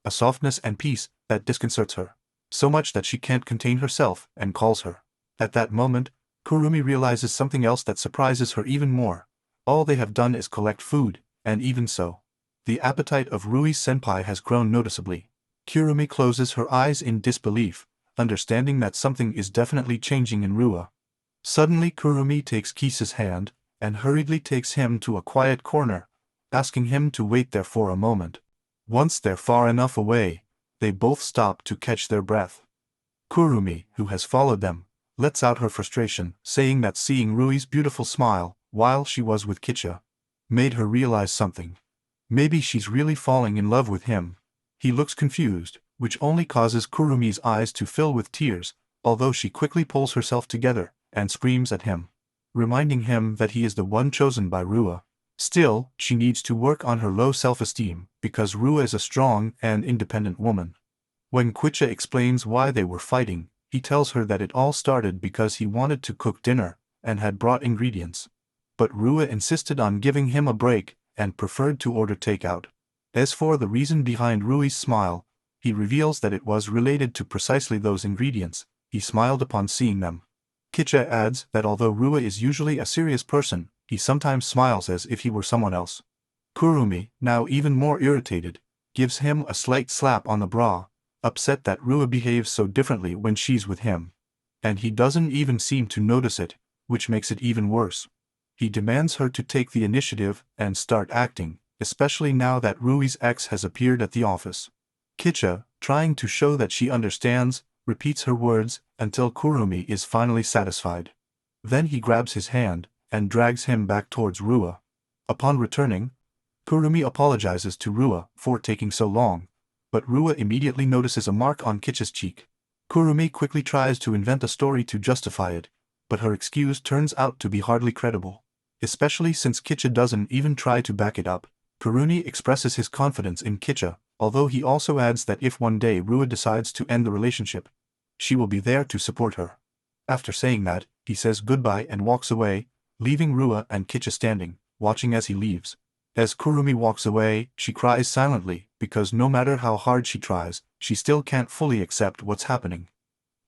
a softness and peace that disconcerts her, so much that she can't contain herself and calls her. At that moment, Kurumi realizes something else that surprises her even more: all they have done is collect food, and even so, the appetite of Rui's senpai has grown noticeably. Kurumi closes her eyes in disbelief, understanding that something is definitely changing in Rua. Suddenly Kurumi takes Kisa's hand, and hurriedly takes him to a quiet corner, asking him to wait there for a moment. Once they're far enough away, they both stop to catch their breath. Kurumi, who has followed them, lets out her frustration, saying that seeing Rui's beautiful smile, while she was with Kicha, made her realize something. Maybe she's really falling in love with him. He looks confused, which only causes Kurumi's eyes to fill with tears, although she quickly pulls herself together and screams at him, reminding him that he is the one chosen by Rua. Still, she needs to work on her low self-esteem, because Rua is a strong and independent woman. When Quicha explains why they were fighting, he tells her that it all started because he wanted to cook dinner, and had brought ingredients. But Rua insisted on giving him a break, and preferred to order takeout. As for the reason behind Rui's smile, he reveals that it was related to precisely those ingredients. He smiled upon seeing them. Kicha adds that although Rua is usually a serious person, he sometimes smiles as if he were someone else. Kurumi, now even more irritated, gives him a slight slap on the bra, upset that Rua behaves so differently when she's with him. And he doesn't even seem to notice it, which makes it even worse. He demands her to take the initiative and start acting, especially now that Rui's ex has appeared at the office. Kicha, trying to show that she understands, repeats her words until Kurumi is finally satisfied. Then he grabs his hand and drags him back towards Rua. Upon returning, Kurumi apologizes to Rua for taking so long, but Rua immediately notices a mark on Kicha's cheek. Kurumi quickly tries to invent a story to justify it, but her excuse turns out to be hardly credible, especially since Kicha doesn't even try to back it up. Kurumi expresses his confidence in Kicha, although he also adds that if one day Rua decides to end the relationship, she will be there to support her. After saying that, he says goodbye and walks away, leaving Rua and Kicha standing, watching as he leaves. As Kurumi walks away, she cries silently, because no matter how hard she tries, she still can't fully accept what's happening.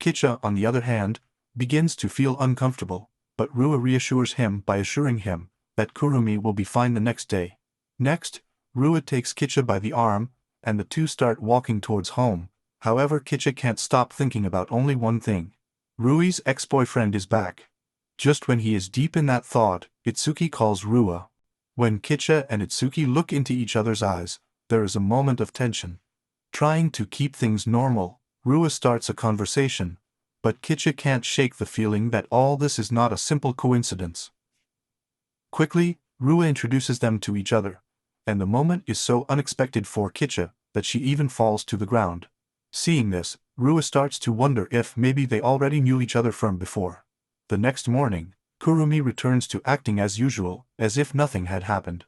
Kicha, on the other hand, begins to feel uncomfortable, but Rua reassures him by assuring him that Kurumi will be fine the next day. Next, Rua takes Kicha by the arm, and the two start walking towards home. However, Kicha can't stop thinking about only one thing. Rui's ex-boyfriend is back. Just when he is deep in that thought, Itsuki calls Rua. When Kicha and Itsuki look into each other's eyes, there is a moment of tension. Trying to keep things normal, Rua starts a conversation, but Kicha can't shake the feeling that all this is not a simple coincidence. Quickly, Rua introduces them to each other, and the moment is so unexpected for Kicha that she even falls to the ground. Seeing this, Rua starts to wonder if maybe they already knew each other from before. The next morning, Kurumi returns to acting as usual, as if nothing had happened.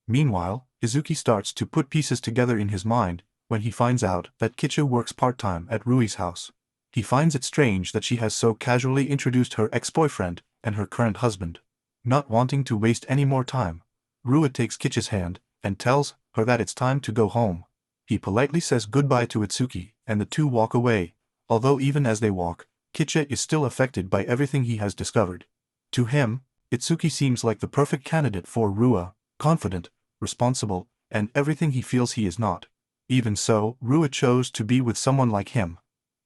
Meanwhile, Izuki starts to put pieces together in his mind when he finds out that Kicha works part-time at Rui's house. He finds it strange that she has so casually introduced her ex-boyfriend and her current husband. Not wanting to waste any more time, Rua takes Kicha's hand and tells her that it's time to go home. He politely says goodbye to Itsuki, and the two walk away, although even as they walk, Kicha is still affected by everything he has discovered. To him, Itsuki seems like the perfect candidate for Rua, confident, responsible, and everything he feels he is not. Even so, Rua chose to be with someone like him.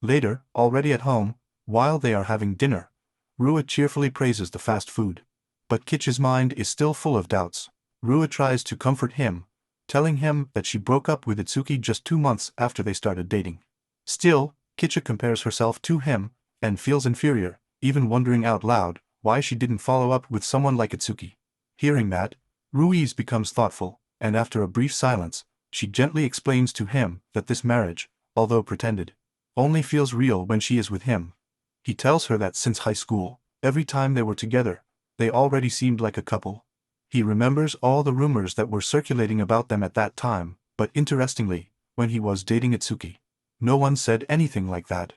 Later, already at home, while they are having dinner, Rua cheerfully praises the fast food. But Kicha's mind is still full of doubts. Rua tries to comfort him, telling him that she broke up with Itsuki just 2 months after they started dating. Still, Kicha compares herself to him, and feels inferior, even wondering out loud why she didn't follow up with someone like Itsuki. Hearing that, Ruiz becomes thoughtful, and after a brief silence, she gently explains to him that this marriage, although pretended, only feels real when she is with him. He tells her that since high school, every time they were together, they already seemed like a couple. He remembers all the rumors that were circulating about them at that time, but interestingly, when he was dating Itsuki, no one said anything like that.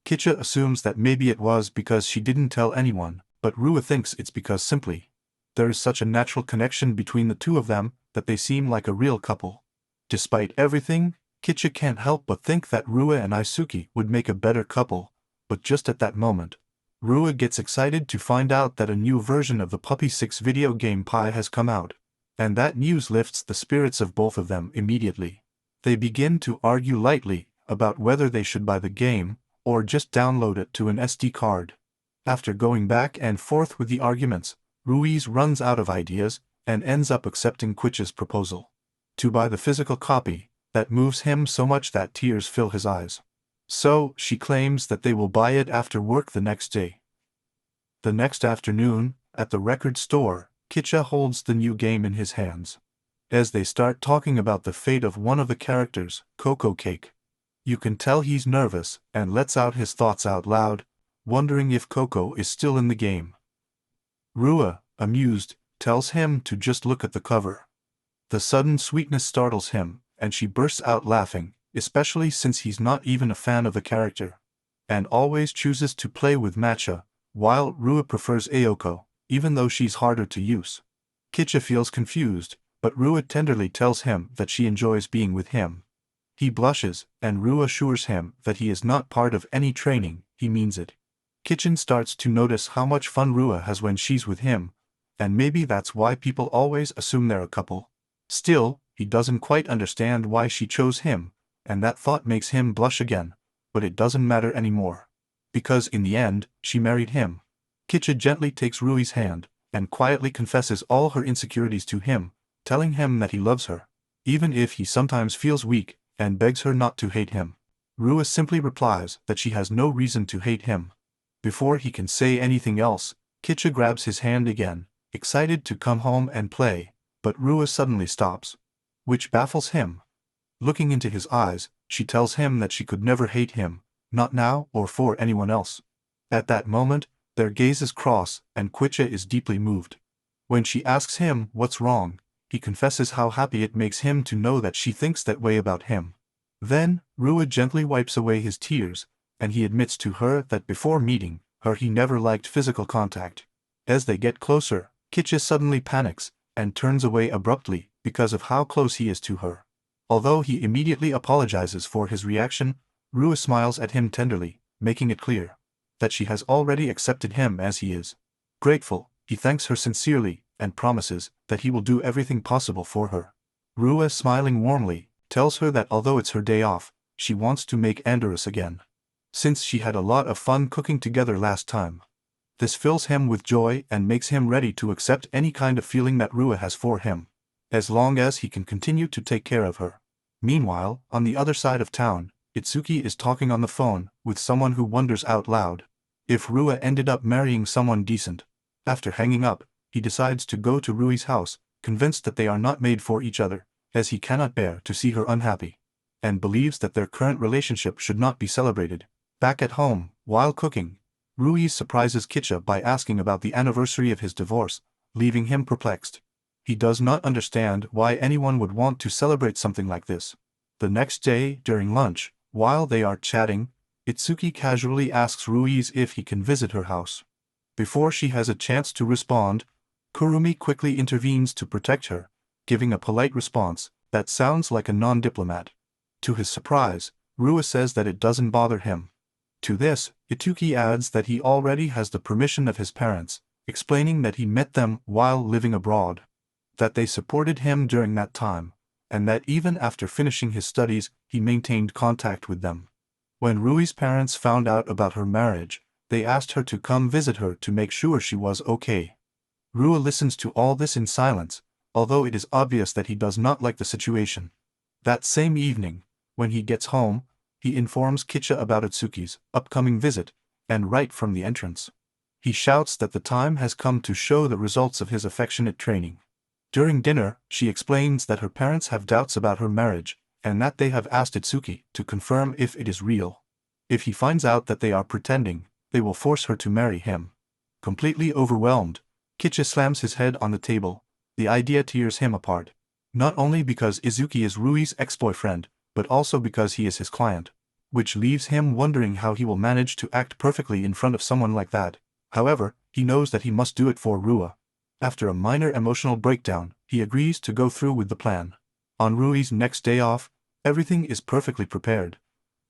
Kicha assumes that maybe it was because she didn't tell anyone, but Rua thinks it's because simply there is such a natural connection between the two of them that they seem like a real couple. Despite everything, Kicha can't help but think that Rua and Isuki would make a better couple, but just at that moment, Rua gets excited to find out that a new version of the Puppy 6 video game Pi has come out, and that news lifts the spirits of both of them immediately. They begin to argue lightly about whether they should buy the game or just download it to an SD card. After going back and forth with the arguments, Ruiz runs out of ideas and ends up accepting Quicha's proposal to buy the physical copy that moves him so much that tears fill his eyes. So, she claims that they will buy it after work the next day. The next afternoon, at the record store, Kicha holds the new game in his hands. As they start talking about the fate of one of the characters, Cocoa Cake, you can tell he's nervous and lets out his thoughts out loud, wondering if Coco is still in the game. Rua, amused, tells him to just look at the cover. The sudden sweetness startles him, and she bursts out laughing, especially since he's not even a fan of the character, and always chooses to play with Matcha, while Rua prefers Ayoko, even though she's harder to use. Kicha feels confused, but Rua tenderly tells him that she enjoys being with him. He blushes, and Rua assures him that he is not part of any training, he means it. Kitchen starts to notice how much fun Rua has when she's with him, and maybe that's why people always assume they're a couple. Still, he doesn't quite understand why she chose him, and that thought makes him blush again, but it doesn't matter anymore. Because in the end, she married him. Kicha gently takes Rui's hand, and quietly confesses all her insecurities to him, telling him that he loves her, even if he sometimes feels weak, and begs her not to hate him. Rua simply replies that she has no reason to hate him. Before he can say anything else, Kicha grabs his hand again, excited to come home and play, but Rua suddenly stops, which baffles him. Looking into his eyes, she tells him that she could never hate him, not now or for anyone else. At that moment, their gazes cross and Kicha is deeply moved. When she asks him what's wrong, he confesses how happy it makes him to know that she thinks that way about him. Then, Rua gently wipes away his tears, and he admits to her that before meeting her he never liked physical contact. As they get closer, Kicha suddenly panics and turns away abruptly because of how close he is to her. Although he immediately apologizes for his reaction, Rua smiles at him tenderly, making it clear that she has already accepted him as he is. Grateful, he thanks her sincerely and promises that he will do everything possible for her. Rua, smiling warmly, tells her that although it's her day off, she wants to make Andorus again, since she had a lot of fun cooking together last time. This fills him with joy and makes him ready to accept any kind of feeling that Rua has for him, as long as he can continue to take care of her. Meanwhile, on the other side of town, Itsuki is talking on the phone with someone who wonders out loud if Rua ended up marrying someone decent. After hanging up, he decides to go to Rui's house, convinced that they are not made for each other, as he cannot bear to see her unhappy, and believes that their current relationship should not be celebrated. Back at home, while cooking, Rui surprises Kicha by asking about the anniversary of his divorce, leaving him perplexed. He does not understand why anyone would want to celebrate something like this. The next day, during lunch, while they are chatting, Itsuki casually asks Ruiz if he can visit her house. Before she has a chance to respond, Kurumi quickly intervenes to protect her, giving a polite response that sounds like a non-diplomat. To his surprise, Rua says that it doesn't bother him. To this, Itsuki adds that he already has the permission of his parents, explaining that he met them while living abroad, that they supported him during that time, and that even after finishing his studies he maintained contact with them. When Rui's parents found out about her marriage, they asked her to come visit her to make sure she was okay. Rua listens to all this in silence, although it is obvious that he does not like the situation. That same evening, when he gets home, he informs Kicha about Itsuki's upcoming visit, and right from the entrance, he shouts that the time has come to show the results of his affectionate training. During dinner, she explains that her parents have doubts about her marriage, and that they have asked Itsuki to confirm if it is real. If he finds out that they are pretending, they will force her to marry him. Completely overwhelmed, Kicha slams his head on the table. The idea tears him apart. Not only because Izuki is Rui's ex-boyfriend, but also because he is his client, which leaves him wondering how he will manage to act perfectly in front of someone like that. However, he knows that he must do it for Rua. After a minor emotional breakdown, he agrees to go through with the plan. On Rui's next day off, everything is perfectly prepared.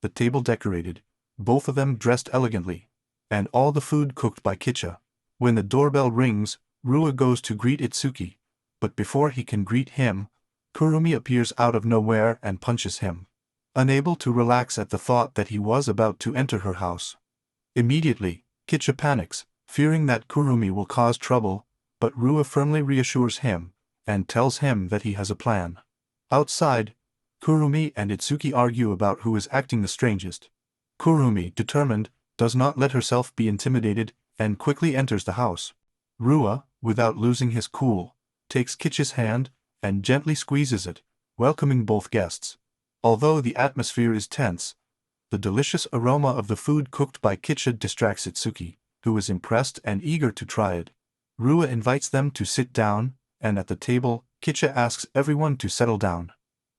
The table decorated, both of them dressed elegantly, and all the food cooked by Kicha. When the doorbell rings, Rua goes to greet Itsuki, but before he can greet him, Kurumi appears out of nowhere and punches him, unable to relax at the thought that he was about to enter her house. Immediately, Kicha panics, fearing that Kurumi will cause trouble, but Rua firmly reassures him, and tells him that he has a plan. Outside, Kurumi and Itsuki argue about who is acting the strangest. Kurumi, determined, does not let herself be intimidated, and quickly enters the house. Rua, without losing his cool, takes Kicha's hand, and gently squeezes it, welcoming both guests. Although the atmosphere is tense, the delicious aroma of the food cooked by Kicha distracts Itsuki, who is impressed and eager to try it. Rua invites them to sit down, and at the table, Kicha asks everyone to settle down.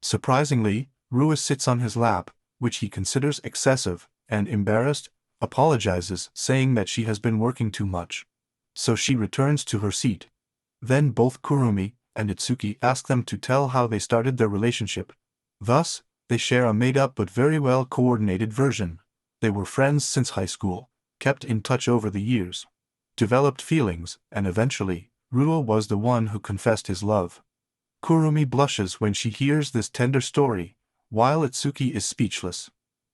Surprisingly, Rua sits on his lap, which he considers excessive, and embarrassed, apologizes, saying that she has been working too much. So she returns to her seat. Then both Kurumi and Itsuki ask them to tell how they started their relationship. Thus, they share a made-up but very well-coordinated version. They were friends since high school, kept in touch over the years, developed feelings, and eventually, Rua was the one who confessed his love. Kurumi blushes when she hears this tender story, while Itsuki is speechless.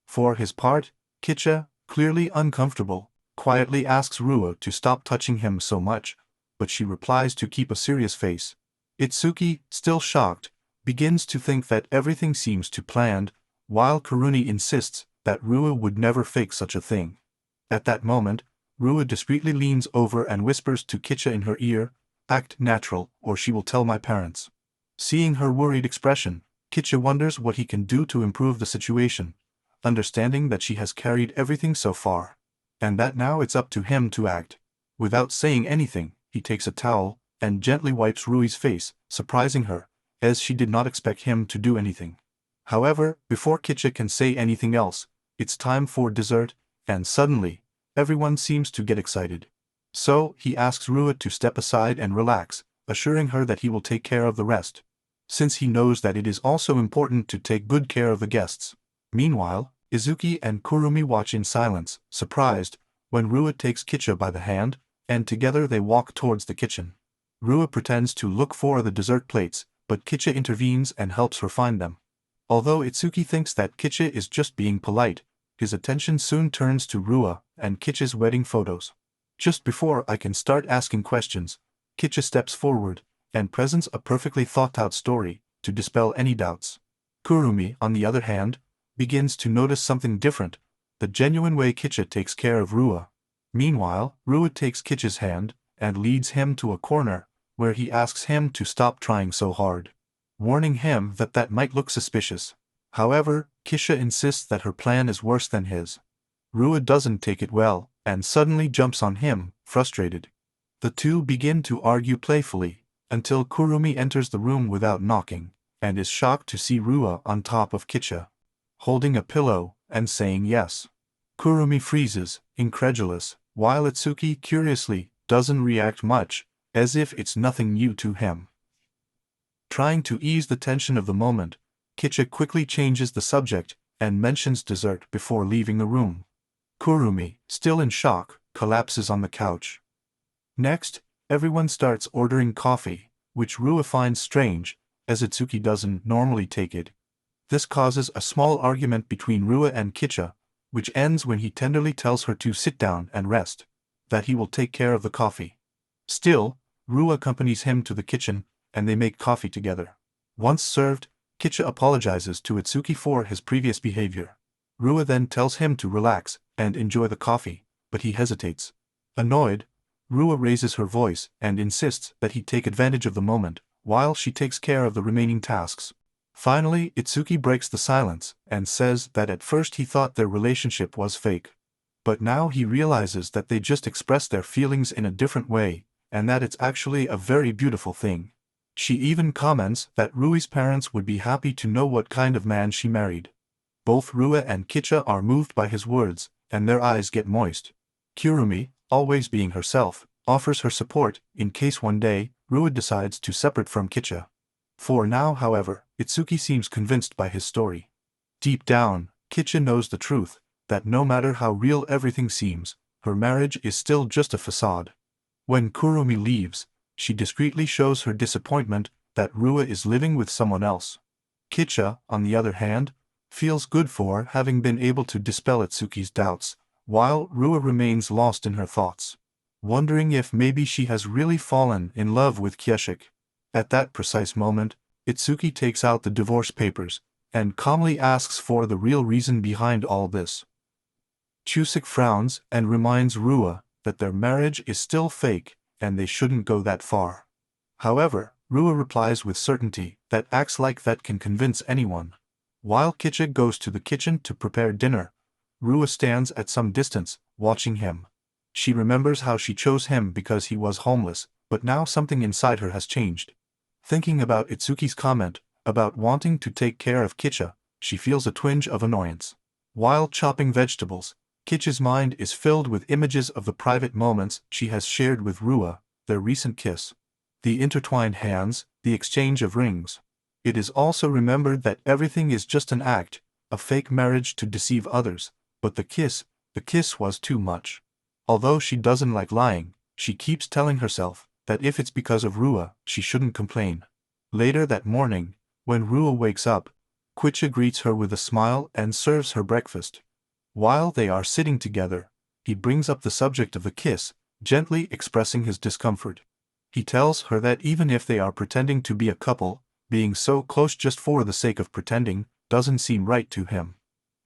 For his part, Kicha, clearly uncomfortable, quietly asks Rua to stop touching him so much, but she replies to keep a serious face. Itsuki, still shocked, begins to think that everything seems too planned, while Kurumi insists that Rua would never fake such a thing. At that moment, Rua discreetly leans over and whispers to Kicha in her ear, "Act natural, or she will tell my parents." Seeing her worried expression, Kicha wonders what he can do to improve the situation, understanding that she has carried everything so far, and that now it's up to him to act. Without saying anything, he takes a towel and gently wipes Rui's face, surprising her, as she did not expect him to do anything. However, before Kicha can say anything else, it's time for dessert, and suddenly, everyone seems to get excited. So, he asks Rua to step aside and relax, assuring her that he will take care of the rest, since he knows that it is also important to take good care of the guests. Meanwhile, Izuki and Kurumi watch in silence, surprised, when Rua takes Kicha by the hand, and together they walk towards the kitchen. Rua pretends to look for the dessert plates, but Kicha intervenes and helps her find them. Although Itsuki thinks that Kicha is just being polite, his attention soon turns to Rua and Kicha's wedding photos. Just before I can start asking questions, Kicha steps forward and presents a perfectly thought-out story to dispel any doubts. Kurumi, on the other hand, begins to notice something different, the genuine way Kicha takes care of Rua. Meanwhile, Rua takes Kicha's hand and leads him to a corner, where he asks him to stop trying so hard, warning him that that might look suspicious. However, Kicha insists that her plan is worse than his. Rua doesn't take it well, and suddenly jumps on him, frustrated. The two begin to argue playfully, until Kurumi enters the room without knocking, and is shocked to see Rua on top of Kicha, holding a pillow and saying yes. Kurumi freezes, incredulous, while Itsuki, curiously, doesn't react much, as if it's nothing new to him. Trying to ease the tension of the moment, Kicha quickly changes the subject and mentions dessert before leaving the room. Kurumi, still in shock, collapses on the couch. Next, everyone starts ordering coffee, which Rua finds strange, as Itsuki doesn't normally take it. This causes a small argument between Rua and Kicha, which ends when he tenderly tells her to sit down and rest, that he will take care of the coffee. Still, Rua accompanies him to the kitchen, and they make coffee together. Once served, Kicha apologizes to Itsuki for his previous behavior. Rua then tells him to relax and enjoy the coffee, but he hesitates. Annoyed, Rua raises her voice and insists that he take advantage of the moment, while she takes care of the remaining tasks. Finally, Itsuki breaks the silence and says that at first he thought their relationship was fake. But now he realizes that they just express their feelings in a different way, and that it's actually a very beautiful thing. She even comments that Rui's parents would be happy to know what kind of man she married. Both Rua and Kicha are moved by his words, and their eyes get moist. Kurumi, always being herself, offers her support in case one day Rua decides to separate from Kicha. For now, however, Itsuki seems convinced by his story. Deep down, Kicha knows the truth, that no matter how real everything seems, her marriage is still just a facade. When Kurumi leaves, she discreetly shows her disappointment that Rua is living with someone else. Kicha, on the other hand, feels good for having been able to dispel Itsuki's doubts, while Rua remains lost in her thoughts, wondering if maybe she has really fallen in love with Kyeshik. At that precise moment, Itsuki takes out the divorce papers, and calmly asks for the real reason behind all this. Chusik frowns and reminds Rua that their marriage is still fake, and they shouldn't go that far. However, Rua replies with certainty that acts like that can convince anyone. While Kicha goes to the kitchen to prepare dinner, Rua stands at some distance, watching him. She remembers how she chose him because he was homeless, but now something inside her has changed. Thinking about Itsuki's comment about wanting to take care of Kicha, she feels a twinge of annoyance. While chopping vegetables, Kicha's mind is filled with images of the private moments she has shared with Rua, their recent kiss, the intertwined hands, the exchange of rings. It is also remembered that everything is just an act, a fake marriage to deceive others, but the kiss was too much. Although she doesn't like lying, she keeps telling herself that if it's because of Rua, she shouldn't complain. Later that morning, when Rua wakes up, Kicha greets her with a smile and serves her breakfast. While they are sitting together, he brings up the subject of the kiss, gently expressing his discomfort. He tells her that even if they are pretending to be a couple, being so close just for the sake of pretending doesn't seem right to him.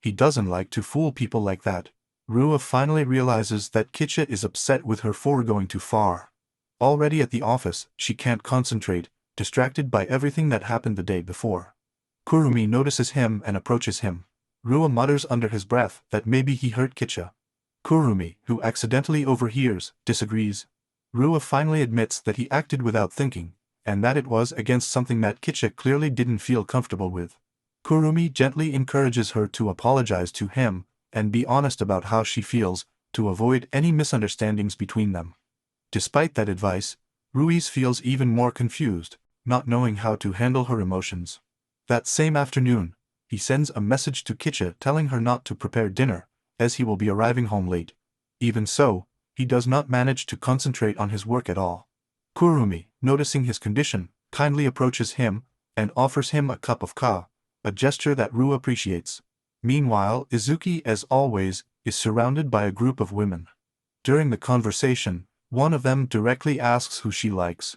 He doesn't like to fool people like that. Rua finally realizes that Kitcha is upset with her for going too far. Already at the office, she can't concentrate, distracted by everything that happened the day before. Kurumi notices him and approaches him. Rua mutters under his breath that maybe he hurt Kitcha. Kurumi, who accidentally overhears, disagrees. Rua finally admits that he acted without thinking, and that it was against something that Kitcha clearly didn't feel comfortable with. Kurumi gently encourages her to apologize to him and be honest about how she feels, to avoid any misunderstandings between them. Despite that advice, Ruiz feels even more confused, not knowing how to handle her emotions. That same afternoon, he sends a message to Kitcha telling her not to prepare dinner, as he will be arriving home late. Even so, he does not manage to concentrate on his work at all. Kurumi, noticing his condition, kindly approaches him and offers him a cup of ka, a gesture that Rua appreciates. Meanwhile, Izuki, as always, is surrounded by a group of women. During the conversation, one of them directly asks who she likes.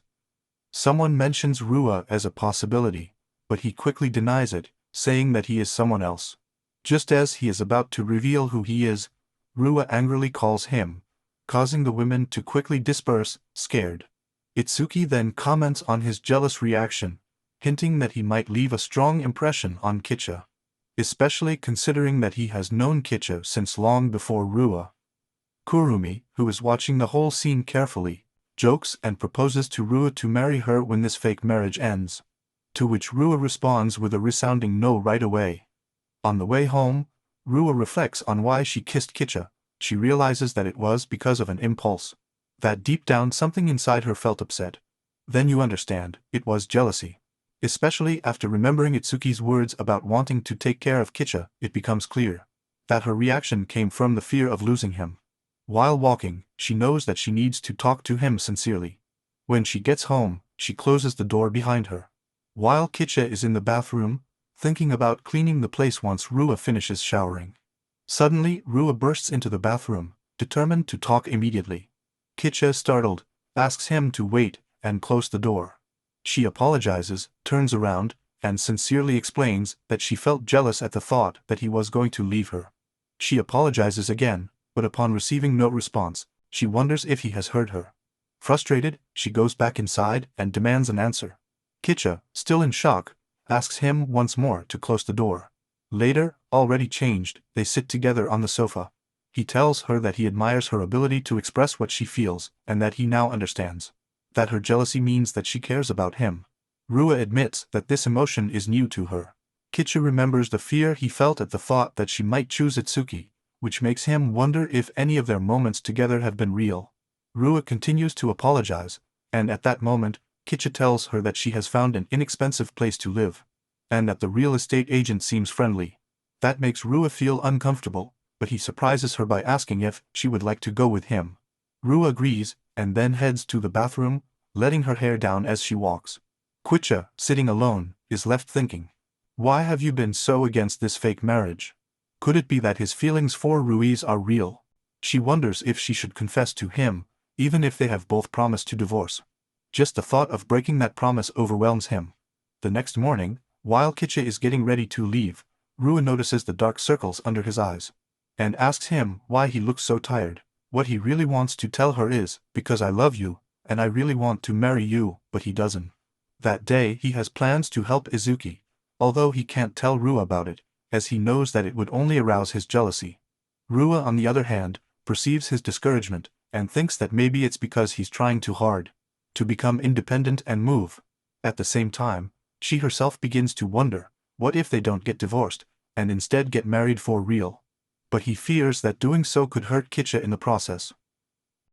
Someone mentions Rua as a possibility, but he quickly denies it, saying that he is someone else. Just as he is about to reveal who he is, Rua angrily calls him, causing the women to quickly disperse, scared. Itsuki then comments on his jealous reaction, hinting that he might leave a strong impression on Kitcha, especially considering that he has known Kitcha since long before Rua. Kurumi, who is watching the whole scene carefully, jokes and proposes to Rua to marry her when this fake marriage ends. To which Rua responds with a resounding no right away. On the way home, Rua reflects on why she kissed Kitcha. She realizes that it was because of an impulse. That deep down something inside her felt upset. Then you understand, it was jealousy. Especially after remembering Itsuki's words about wanting to take care of Kitcha, it becomes clear that her reaction came from the fear of losing him. While walking, she knows that she needs to talk to him sincerely. When she gets home, she closes the door behind her. While Kitcha is in the bathroom, thinking about cleaning the place once Rua finishes showering. Suddenly, Rua bursts into the bathroom, determined to talk immediately. Kitcha, startled, asks him to wait and close the door. She apologizes, turns around, and sincerely explains that she felt jealous at the thought that he was going to leave her. She apologizes again, but upon receiving no response, she wonders if he has heard her. Frustrated, she goes back inside and demands an answer. Kitcha, still in shock, asks him once more to close the door. Later, already changed, they sit together on the sofa. He tells her that he admires her ability to express what she feels, and that he now understands that her jealousy means that she cares about him. Rua admits that this emotion is new to her. Kitcha remembers the fear he felt at the thought that she might choose Itsuki, which makes him wonder if any of their moments together have been real. Rua continues to apologize, and at that moment, Kitcha tells her that she has found an inexpensive place to live, and that the real estate agent seems friendly. That makes Rua feel uncomfortable, but he surprises her by asking if she would like to go with him. Rua agrees, and then heads to the bathroom, letting her hair down as she walks. Kitcha, sitting alone, is left thinking. Why have you been so against this fake marriage? Could it be that his feelings for Ruiz are real? She wonders if she should confess to him, even if they have both promised to divorce. Just the thought of breaking that promise overwhelms him. The next morning, while Kitcha is getting ready to leave, Rua notices the dark circles under his eyes, and asks him why he looks so tired. What he really wants to tell her is, because I love you, and I really want to marry you, but he doesn't. That day he has plans to help Izuki, although he can't tell Rua about it, as he knows that it would only arouse his jealousy. Rua, on the other hand, perceives his discouragement, and thinks that maybe it's because he's trying too hard to become independent and move. At the same time, she herself begins to wonder, what if they don't get divorced, and instead get married for real? But he fears that doing so could hurt Kitcha in the process.